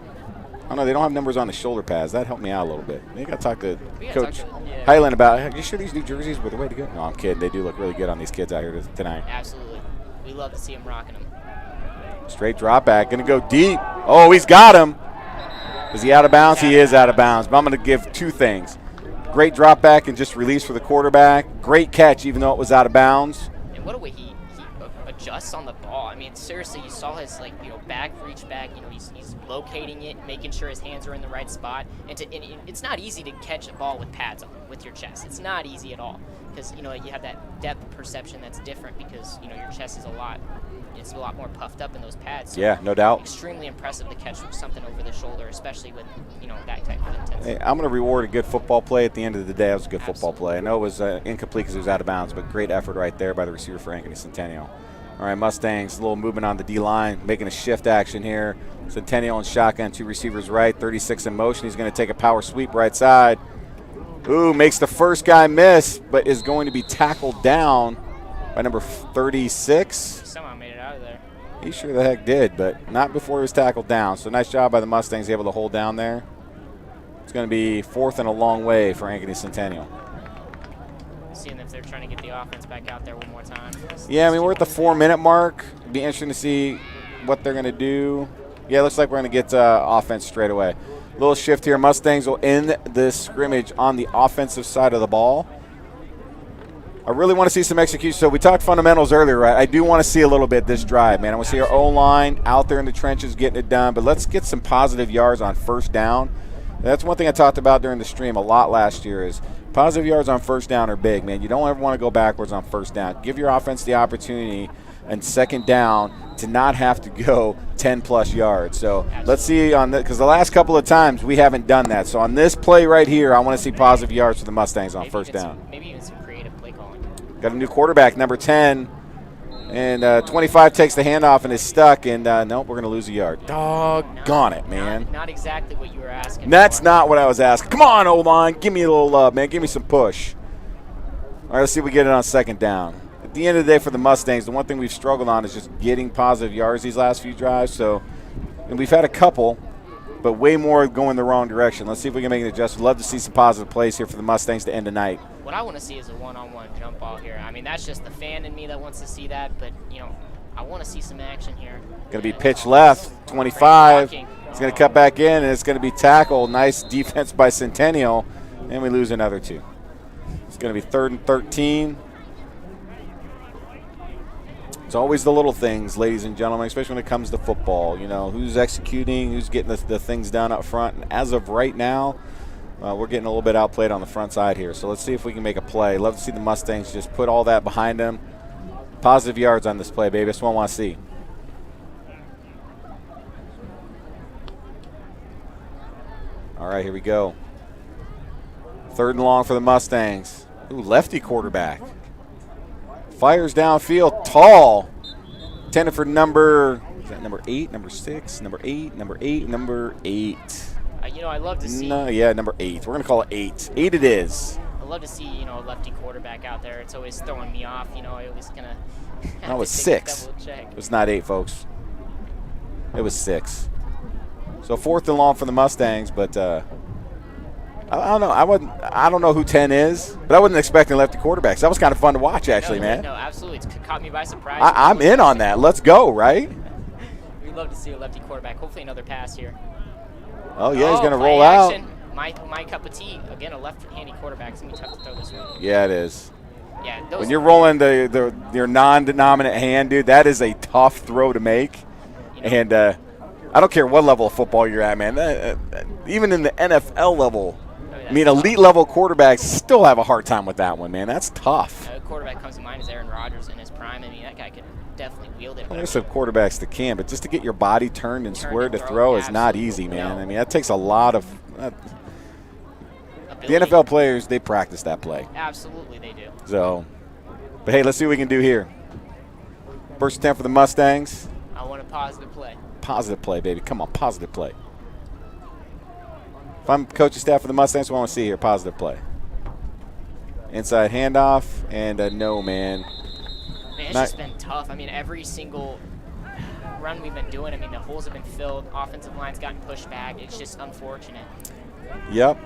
[SPEAKER 2] I don't know. They don't have numbers on the shoulder pads. That helped me out a little bit. Maybe got to talk to Coach Highland about, are you sure these new jerseys were the way to go? No, I'm kidding. They do look really good on these kids out here tonight.
[SPEAKER 3] Absolutely. We love to see them rocking them.
[SPEAKER 2] Straight drop back. Going to go deep. Oh, he's got him. Is he out of bounds? He is out of bounds. But I'm going to give 2 things. Great drop back and just release for the quarterback. Great catch, even though it was out of bounds.
[SPEAKER 3] And what a way he adjusts on the ball. I mean, seriously, you saw his back reach back. He's locating it, making sure his hands are in the right spot. And it's not easy to catch a ball with pads on with your chest. It's not easy at all because you have that depth perception that's different because your chest is a lot more puffed up in those pads. So
[SPEAKER 2] yeah, no doubt.
[SPEAKER 3] Extremely impressive to catch something over the shoulder, especially with that type of intensity.
[SPEAKER 2] Hey, I'm going to reward a good football play at the end of the day. That was a good football play. I know it was incomplete because it was out of bounds, but great effort right there by the receiver for Ankeny Centennial. All right, Mustangs, a little movement on the D-line, making a shift action here. Centennial and shotgun, 2 receivers right, 36 in motion. He's going to take a power sweep right side. Ooh, makes the first guy miss, but is going to be tackled down by number 36.
[SPEAKER 3] Somehow made it out of there.
[SPEAKER 2] He sure the heck did, but not before he was tackled down. So nice job by the Mustangs, able to hold down there. It's going to be 4th and a long way for Ankeny Centennial.
[SPEAKER 3] Seeing if they're trying to get the offense back out there one more time.
[SPEAKER 2] Yeah, I mean, we're at the 4-minute mark. It'll be interesting to see what they're going to do. Yeah, it looks like we're going to get offense straight away. Little shift here. Mustangs will end this scrimmage on the offensive side of the ball. I really want to see some execution. So we talked fundamentals earlier, right? I do want to see a little bit this drive, man. I want to see our O-line out there in the trenches getting it done. But let's get some positive yards on first down. That's one thing I talked about during the stream a lot last year is positive yards on first down are big, man. You don't ever want to go backwards on first down. Give your offense the opportunity and second down to not have to go 10-plus yards. So absolutely. Let's see on that because the last couple of times we haven't done that. So on this play right here, I want to see positive yards for the Mustangs on first down.
[SPEAKER 3] Maybe even some creative play calling.
[SPEAKER 2] Got a new quarterback, number 10. And 25 takes the handoff and is stuck. And nope, we're going to lose a yard. Doggone it, man.
[SPEAKER 3] Not exactly what you were asking.
[SPEAKER 2] That's not what I was asking. Come on, O-line. Give me a little love, man. Give me some push. All right, let's see if we get it on second down. At the end of the day for the Mustangs, the one thing we've struggled on is just getting positive yards these last few drives. So, and we've had a couple, but way more going the wrong direction. Let's see if we can make an adjustment. Love to see some positive plays here for the Mustangs to end the night.
[SPEAKER 3] What I want to see is a one-on-one jump ball here. I mean, that's just the fan in me that wants to see that, but, I want to see some action here.
[SPEAKER 2] Going to be pitch left, 25. It's going to cut back in, and it's going to be tackled. Nice defense by Centennial, and we lose another 2. It's going to be 3rd and 13. It's always the little things, ladies and gentlemen, especially when it comes to football. Who's executing, who's getting the things done up front. And as of right now, we're getting a little bit outplayed on the front side here. So let's see if we can make a play. Love to see the Mustangs just put all that behind them. Positive yards on this play, baby. That's what I want to see. All right, here we go. 3rd and long for the Mustangs. Ooh, lefty quarterback. Fires downfield, tall. Intended for number 8, number 6, number 8, number 8, number 8.
[SPEAKER 3] I love to see.
[SPEAKER 2] No, yeah, number 8. We're going to call it 8. 8 it is.
[SPEAKER 3] I love to see, a lefty quarterback out there. It's always throwing me off. I always going to
[SPEAKER 2] No, it was 6. It was not 8, folks. It was 6. So 4th and long for the Mustangs, but I don't know. I don't know who 10 is, but I wasn't expecting lefty quarterbacks. That was kind of fun to watch, actually, man.
[SPEAKER 3] No, absolutely. It's caught me by surprise.
[SPEAKER 2] I'm in on that. Let's go, right?
[SPEAKER 3] We'd love to see a lefty quarterback. Hopefully another pass here.
[SPEAKER 2] Oh, yeah, he's going to
[SPEAKER 3] play
[SPEAKER 2] roll
[SPEAKER 3] action.
[SPEAKER 2] out.
[SPEAKER 3] My cup of tea. Again, a left-handy quarterback. It's going to be tough to throw this one.
[SPEAKER 2] Yeah, it is.
[SPEAKER 3] Yeah,
[SPEAKER 2] when you're rolling your non-dominant hand, dude, that is a tough throw to make. And I don't care what level of football you're at, man. Even in the NFL level, elite level quarterbacks still have a hard time with that one, man. That's tough.
[SPEAKER 3] A quarterback comes to mind is Aaron Rodgers in his prime. That guy could definitely wield it.
[SPEAKER 2] Well, there's some quarterbacks that can, but just to get your body turned and squared to throw is not easy, man. No. That takes a lot of the NFL players, they practice that play.
[SPEAKER 3] Absolutely, they do.
[SPEAKER 2] So, but hey, let's see what we can do here. First attempt for the Mustangs.
[SPEAKER 3] I want a positive play.
[SPEAKER 2] Positive play, baby. Come on, positive play. If I'm coaching staff for the Mustangs, what I want to see here, positive play. Inside handoff, and no, man.
[SPEAKER 3] Man, it's just been tough. I mean, every single run we've been doing, I mean, the holes have been filled. Offensive line's gotten pushed back. It's just unfortunate.
[SPEAKER 2] Yep.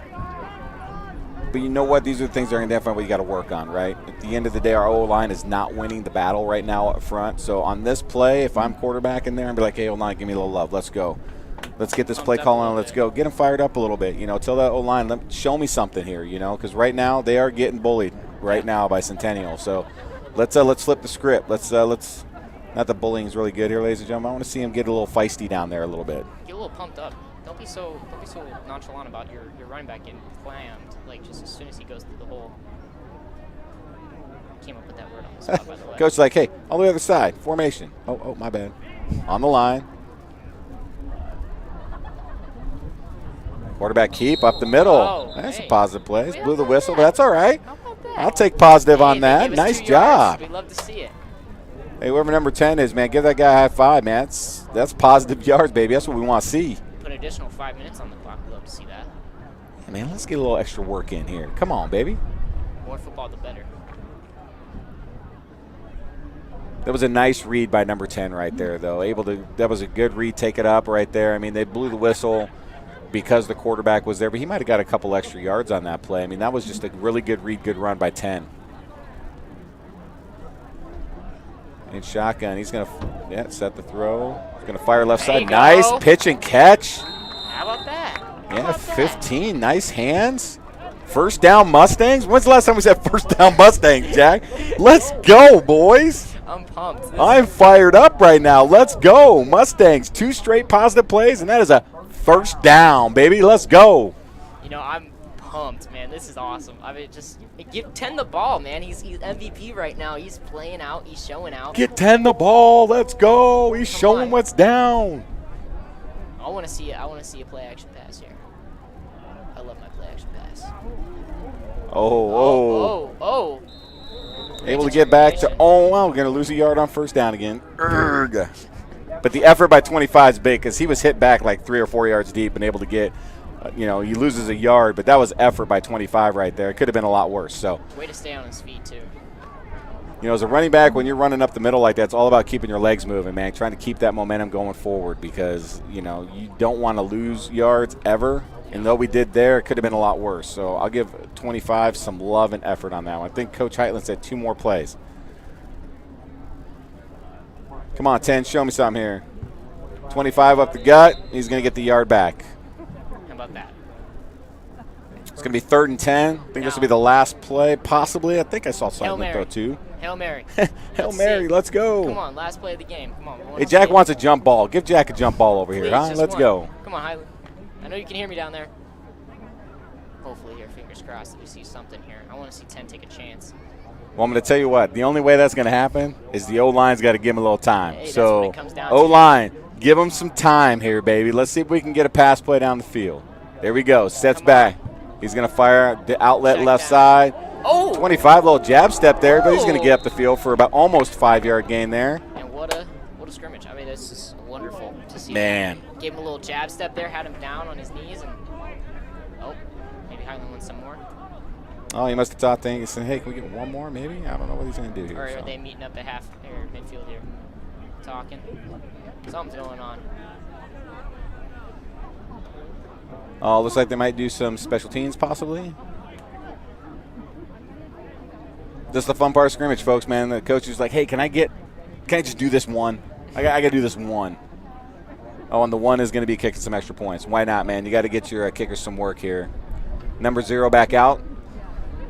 [SPEAKER 2] But you know what? These are the things that are definitely you got to work on, right? At the end of the day, our O-line is not winning the battle right now up front. So on this play, if I'm quarterback in there, I'm be like, hey, O-line, give me a little love. Let's go. Let's get this play call on. Let's go. Get them fired up a little bit. You know, tell that O-line, show me something here, you know, because right now they are getting bullied right now by Centennial. So let's flip the script. Let's not that bullying is really good here, ladies and gentlemen. I want to see him get a little feisty down there a little bit.
[SPEAKER 3] Get a little pumped up. Don't be so nonchalant about your running back getting clammed. Like just as soon as he goes through the hole. Came up with that word on the spot, by the way.
[SPEAKER 2] Coach's like, hey, on the other side, formation. Oh, my bad. On the line. Quarterback keep up the middle.
[SPEAKER 3] Oh,
[SPEAKER 2] That's
[SPEAKER 3] hey.
[SPEAKER 2] a positive play.
[SPEAKER 3] We
[SPEAKER 2] Blew the
[SPEAKER 3] love
[SPEAKER 2] whistle,
[SPEAKER 3] that.
[SPEAKER 2] but that's all right.
[SPEAKER 3] How about that?
[SPEAKER 2] I'll take positive on
[SPEAKER 3] Hey,
[SPEAKER 2] that.
[SPEAKER 3] give us
[SPEAKER 2] Nice
[SPEAKER 3] 2
[SPEAKER 2] job.
[SPEAKER 3] yards. We'd love to see it.
[SPEAKER 2] Hey, whoever number 10 is, man, give that guy a high five, man. That's positive yards, baby. That's what we want to see.
[SPEAKER 3] Put an additional 5 minutes on the clock. We'd love to see that.
[SPEAKER 2] Yeah, man, let's get a little extra work in here. Come on, baby.
[SPEAKER 3] More football, the better.
[SPEAKER 2] That was a nice read by number 10 right there, though. That was a good read, take it up right there. I mean, they blew the whistle because the quarterback was there, but he might have got a couple extra yards on that play. I mean, that was just a really good read, good run by 10. And shotgun, he's going to set the throw. He's going to fire left
[SPEAKER 3] There
[SPEAKER 2] side.
[SPEAKER 3] you go.
[SPEAKER 2] Nice pitch and catch.
[SPEAKER 3] How about that?
[SPEAKER 2] Yeah, 15. Nice hands. First down Mustangs. When's the last time we said first down Mustangs, Jack? Let's go, boys.
[SPEAKER 3] I'm pumped.
[SPEAKER 2] I'm fired up right now. Let's go. Mustangs, 2 straight positive plays, and that is a first down, baby. Let's go.
[SPEAKER 3] You know, I'm pumped, man. This is awesome. I mean, just give 10 the ball, man. He's MVP right now. He's playing out. He's showing out.
[SPEAKER 2] Get 10 the ball. Let's go. He's
[SPEAKER 3] Come
[SPEAKER 2] showing
[SPEAKER 3] on.
[SPEAKER 2] what's down.
[SPEAKER 3] I want to see it. I want to see a play action pass here. I love my play action pass. Oh.
[SPEAKER 2] Able to get back to, we're going to lose a yard on first down again. Urgh. But the effort by 25 is big because he was hit back like 3 or 4 yards deep and able to get, he loses a yard, but that was effort by 25 right there. It could have been a lot worse. So,
[SPEAKER 3] way to stay on his feet, too.
[SPEAKER 2] As a running back, when you're running up the middle like that, it's all about keeping your legs moving, man, trying to keep that momentum going forward because, you don't want to lose yards ever. And though we did there, it could have been a lot worse. So I'll give 25 some love and effort on that one. I think Coach Heitland said 2 more plays. Come on, 10, show me something here. 25 up the gut. He's going to get the yard back.
[SPEAKER 3] How about that?
[SPEAKER 2] It's going to be 3rd and 10. I think this will be the last play, possibly. I think I saw something throw 2.
[SPEAKER 3] Hail Mary.
[SPEAKER 2] Hail Mary, let's go.
[SPEAKER 3] Come on, last play of the game. Come on.
[SPEAKER 2] Hey, Jack wants a jump ball. Give Jack a jump ball over here,
[SPEAKER 3] Please,
[SPEAKER 2] huh?
[SPEAKER 3] just
[SPEAKER 2] Let's
[SPEAKER 3] one.
[SPEAKER 2] go.
[SPEAKER 3] Come on, Highland. I know you can hear me down there. Hopefully here, fingers crossed that we see something here. I want to see 10 take a chance.
[SPEAKER 2] Well, I'm going to tell you what. The only way that's going to happen is the O-line's got to give him a little time.
[SPEAKER 3] Hey, that's
[SPEAKER 2] so,
[SPEAKER 3] what it comes down to.
[SPEAKER 2] O-line, give him some time here, baby. Let's see if we can get a pass play down the field. There we go. Steps back. He's going to fire the outlet
[SPEAKER 3] Check
[SPEAKER 2] left
[SPEAKER 3] down.
[SPEAKER 2] side.
[SPEAKER 3] Oh!
[SPEAKER 2] 25, little jab step there, but he's going to get up the field for about almost 5-yard gain there.
[SPEAKER 3] And what a scrimmage. I mean, this is wonderful to see.
[SPEAKER 2] Man.
[SPEAKER 3] Gave him a little jab step there, had him down on his knees, and maybe Highland wants some more.
[SPEAKER 2] Oh, he must have thought things. He said, hey, can we get one more maybe? I don't know what he's going to do here.
[SPEAKER 3] Or are
[SPEAKER 2] so.
[SPEAKER 3] they meeting up at midfield here? Talking. Something's going on.
[SPEAKER 2] Oh, looks like they might do some special teams possibly. This is the fun part of scrimmage, folks, man. The coach is like, hey, can I just do this one? I got to do this one. Oh, and the one is going to be kicking some extra points. Why not, man? You got to get your kickers some work here. Number 0 back out.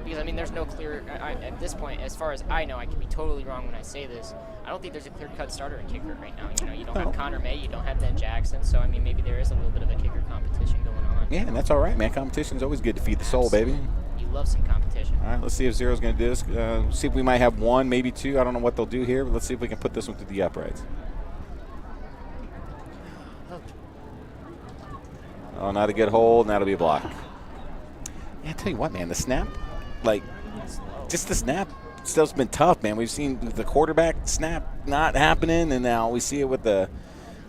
[SPEAKER 3] Because, I mean, there's no clear – at this point, as far as I know, I could be totally wrong when I say this. I don't think there's a clear-cut starter and kicker right now. You don't have Connor May. You don't have Ben Jackson. So, I mean, maybe there is a little bit of a kicker competition going on.
[SPEAKER 2] Yeah, and that's all right, man. Competition's always good to feed the soul, baby.
[SPEAKER 3] You love some competition.
[SPEAKER 2] All right, let's see if Zero's going to do this. See if we might have 1, maybe 2. I don't know what they'll do here, but let's see if we can put this one through the uprights. Oh, not a good hold, and that'll be a block. Yeah, I tell you what, man, the snap, just the snap stuff's been tough, man. We've seen the quarterback snap not happening, and now we see it with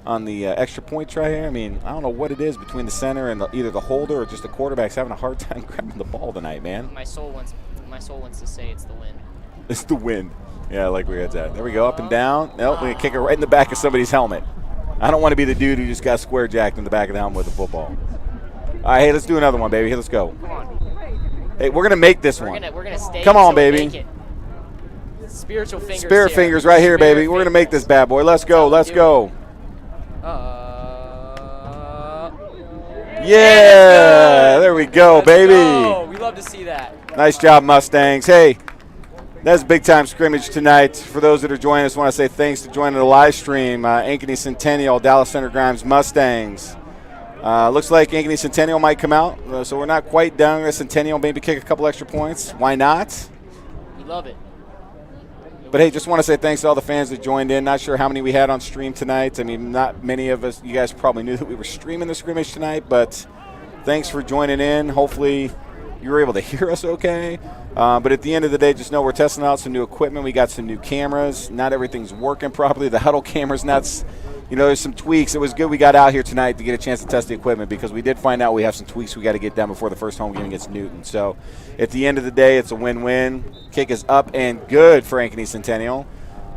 [SPEAKER 2] on the extra point try here. I mean, I don't know what it is between the center and either the holder or just the quarterback's having a hard time grabbing the ball tonight, man.
[SPEAKER 3] My soul wants my soul wants to say it's the wind.
[SPEAKER 2] It's the wind. Yeah, I like where it's at. There we go, up and down. Nope, we can kick it right in the back of somebody's helmet. I don't want to be the dude who just got square jacked in the back of the helmet with a football. All right, hey, let's do another one, baby. Hey, let's go.
[SPEAKER 3] Come on.
[SPEAKER 2] Hey, we're gonna make this one.
[SPEAKER 3] We're gonna stay.
[SPEAKER 2] Come on,
[SPEAKER 3] until we
[SPEAKER 2] baby.
[SPEAKER 3] make it. Spiritual fingers.
[SPEAKER 2] Spirit fingers right here, baby. We're gonna make this bad boy. Let's go. Let's go. Yeah, there we go, baby.
[SPEAKER 3] Go. We love to see that.
[SPEAKER 2] Nice job, Mustangs. Hey, that's big time scrimmage tonight. For those that are joining us, I want to say thanks to joining the live stream. Ankeny Centennial, Dallas Center Grimes Mustangs. Looks like Ankeny Centennial might come out, so we're not quite done. Centennial maybe kick a couple extra points. Why not?
[SPEAKER 3] We love it.
[SPEAKER 2] But hey, just want to say thanks to all the fans that joined in. Not sure how many we had on stream tonight. I mean, not many of us. You guys probably knew that we were streaming the scrimmage tonight, but thanks for joining in. Hopefully you were able to hear us okay. But at the end of the day, just know we're testing out some new equipment. We got some new cameras. Not everything's working properly. The huddle camera's not, there's some tweaks. It was good we got out here tonight to get a chance to test the equipment because we did find out we have some tweaks we got to get done before the first home game against Newton. So at the end of the day, it's a win-win. Kick is up and good for Ankeny Centennial.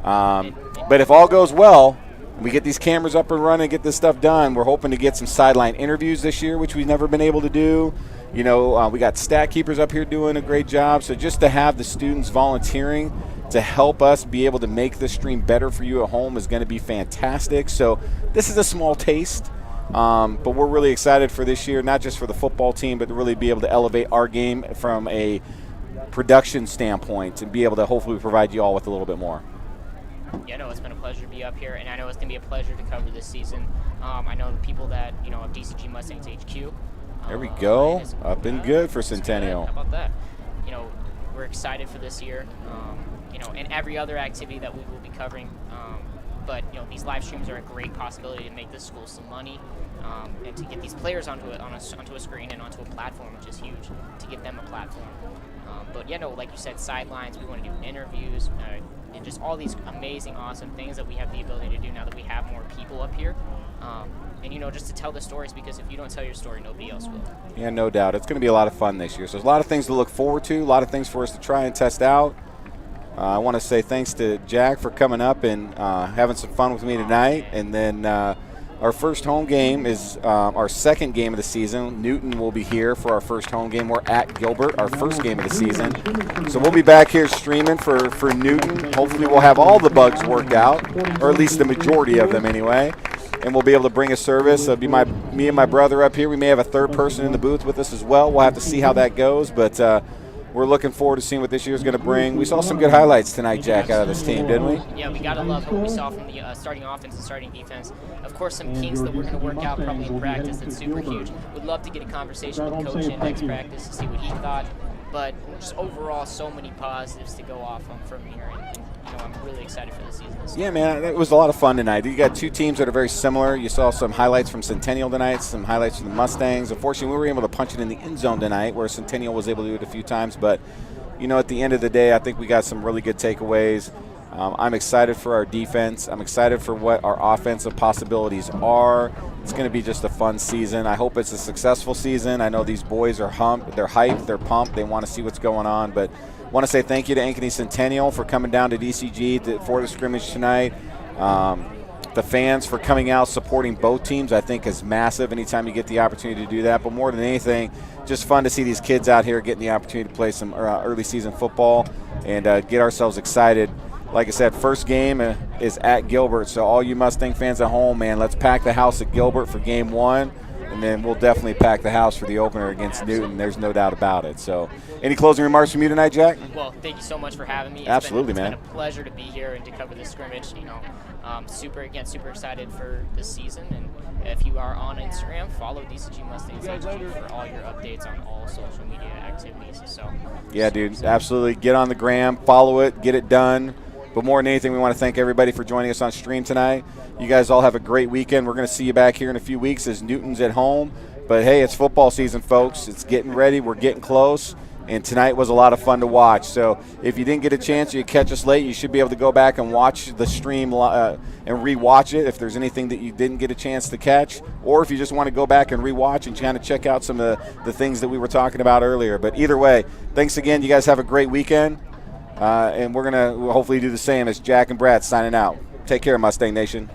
[SPEAKER 2] But if all goes well, we get these cameras up and running, get this stuff done, we're hoping to get some sideline interviews this year, which we've never been able to do. We got stat keepers up here doing a great job. So just to have the students volunteering to help us be able to make this stream better for you at home is going to be fantastic. So this is a small taste, but we're really excited for this year, not just for the football team, but to really be able to elevate our game from a production standpoint and be able to hopefully provide you all with a little bit more.
[SPEAKER 3] Yeah, no, it's been a pleasure to be up here, and I know it's going to be a pleasure to cover this season. I know the people that, of DCG Mustangs HQ.
[SPEAKER 2] There we go. Up and good for Centennial.
[SPEAKER 3] How about that? We're excited for this year, and every other activity that we will be covering. But these live streams are a great possibility to make this school some money, and to get these players onto a screen and onto a platform, which is huge, to give them a platform. But like you said, sidelines, we want to do interviews, and just all these amazing, awesome things that we have the ability to do now that we have more people up here. And just to tell the stories, because if you don't tell your story, nobody else will.
[SPEAKER 2] Yeah, no doubt. It's going to be a lot of fun this year. So there's a lot of things to look forward to, a lot of things for us to try and test out. I want to say thanks to Jack for coming up and having some fun with me tonight. And then our first home game is our second game of the season. Newton will be here for our first home game. We're at Gilbert, our first game of the season. So we'll be back here streaming for Newton. Hopefully we'll have all the bugs worked out, or at least the majority of them anyway. And we'll be able to bring a service. It'll be me and my brother up here. We may have a third person in the booth with us as well. We'll have to see how that goes, but we're looking forward to seeing what this year's going to bring. We saw some good highlights tonight, Jack, out of this team, didn't we?
[SPEAKER 3] Yeah, we got to love what we saw from the starting offense and starting defense. Of course, some kinks that we're going to work out probably in practice that's super huge. Would love to get a conversation with Coach in next practice to see what he thought. But just overall, so many positives to go off from here. And I'm really excited for the season.
[SPEAKER 2] Yeah, man, it was a lot of fun tonight. You got two teams that are very similar. You saw some highlights from Centennial tonight, some highlights from the Mustangs. Unfortunately, we were able to punch it in the end zone tonight, where Centennial was able to do it a few times. But, at the end of the day, I think we got some really good takeaways. I'm excited for our defense. I'm excited for what our offensive possibilities are. It's going to be just a fun season. I hope it's a successful season. I know these boys are they're hyped, they're pumped, they want to see what's going on. But I want to say thank you to Ankeny Centennial for coming down to DCG for the scrimmage tonight. The fans for coming out, supporting both teams, I think is massive anytime you get the opportunity to do that. But more than anything, just fun to see these kids out here getting the opportunity to play some early season football and get ourselves excited. Like I said, first game is at Gilbert, so all you Mustang fans at home, man, let's pack the house at Gilbert for game one, and then we'll definitely pack the house for the opener against Newton. There's no doubt about it. So any closing remarks from you tonight, Jack?
[SPEAKER 3] Well, thank you so much for having me.
[SPEAKER 2] Absolutely, man.
[SPEAKER 3] It's been a pleasure to be here and to cover this scrimmage. Super excited for this season. And if you are on Instagram, follow DCG Mustangs HQ for all your updates on all social media activities. So
[SPEAKER 2] yeah, dude, absolutely. Get on the gram, follow it, get it done. But more than anything, we want to thank everybody for joining us on stream tonight. You guys all have a great weekend. We're going to see you back here in a few weeks as Newton's at home. But, hey, it's football season, folks. It's getting ready. We're getting close. And tonight was a lot of fun to watch. So if you didn't get a chance or you catch us late, you should be able to go back and watch the stream and rewatch it if there's anything that you didn't get a chance to catch. Or if you just want to go back and rewatch and kind of check out some of the things that we were talking about earlier. But either way, thanks again. You guys have a great weekend. And we're going to hopefully do the same as Jack and Brad signing out. Take care, Mustang Nation.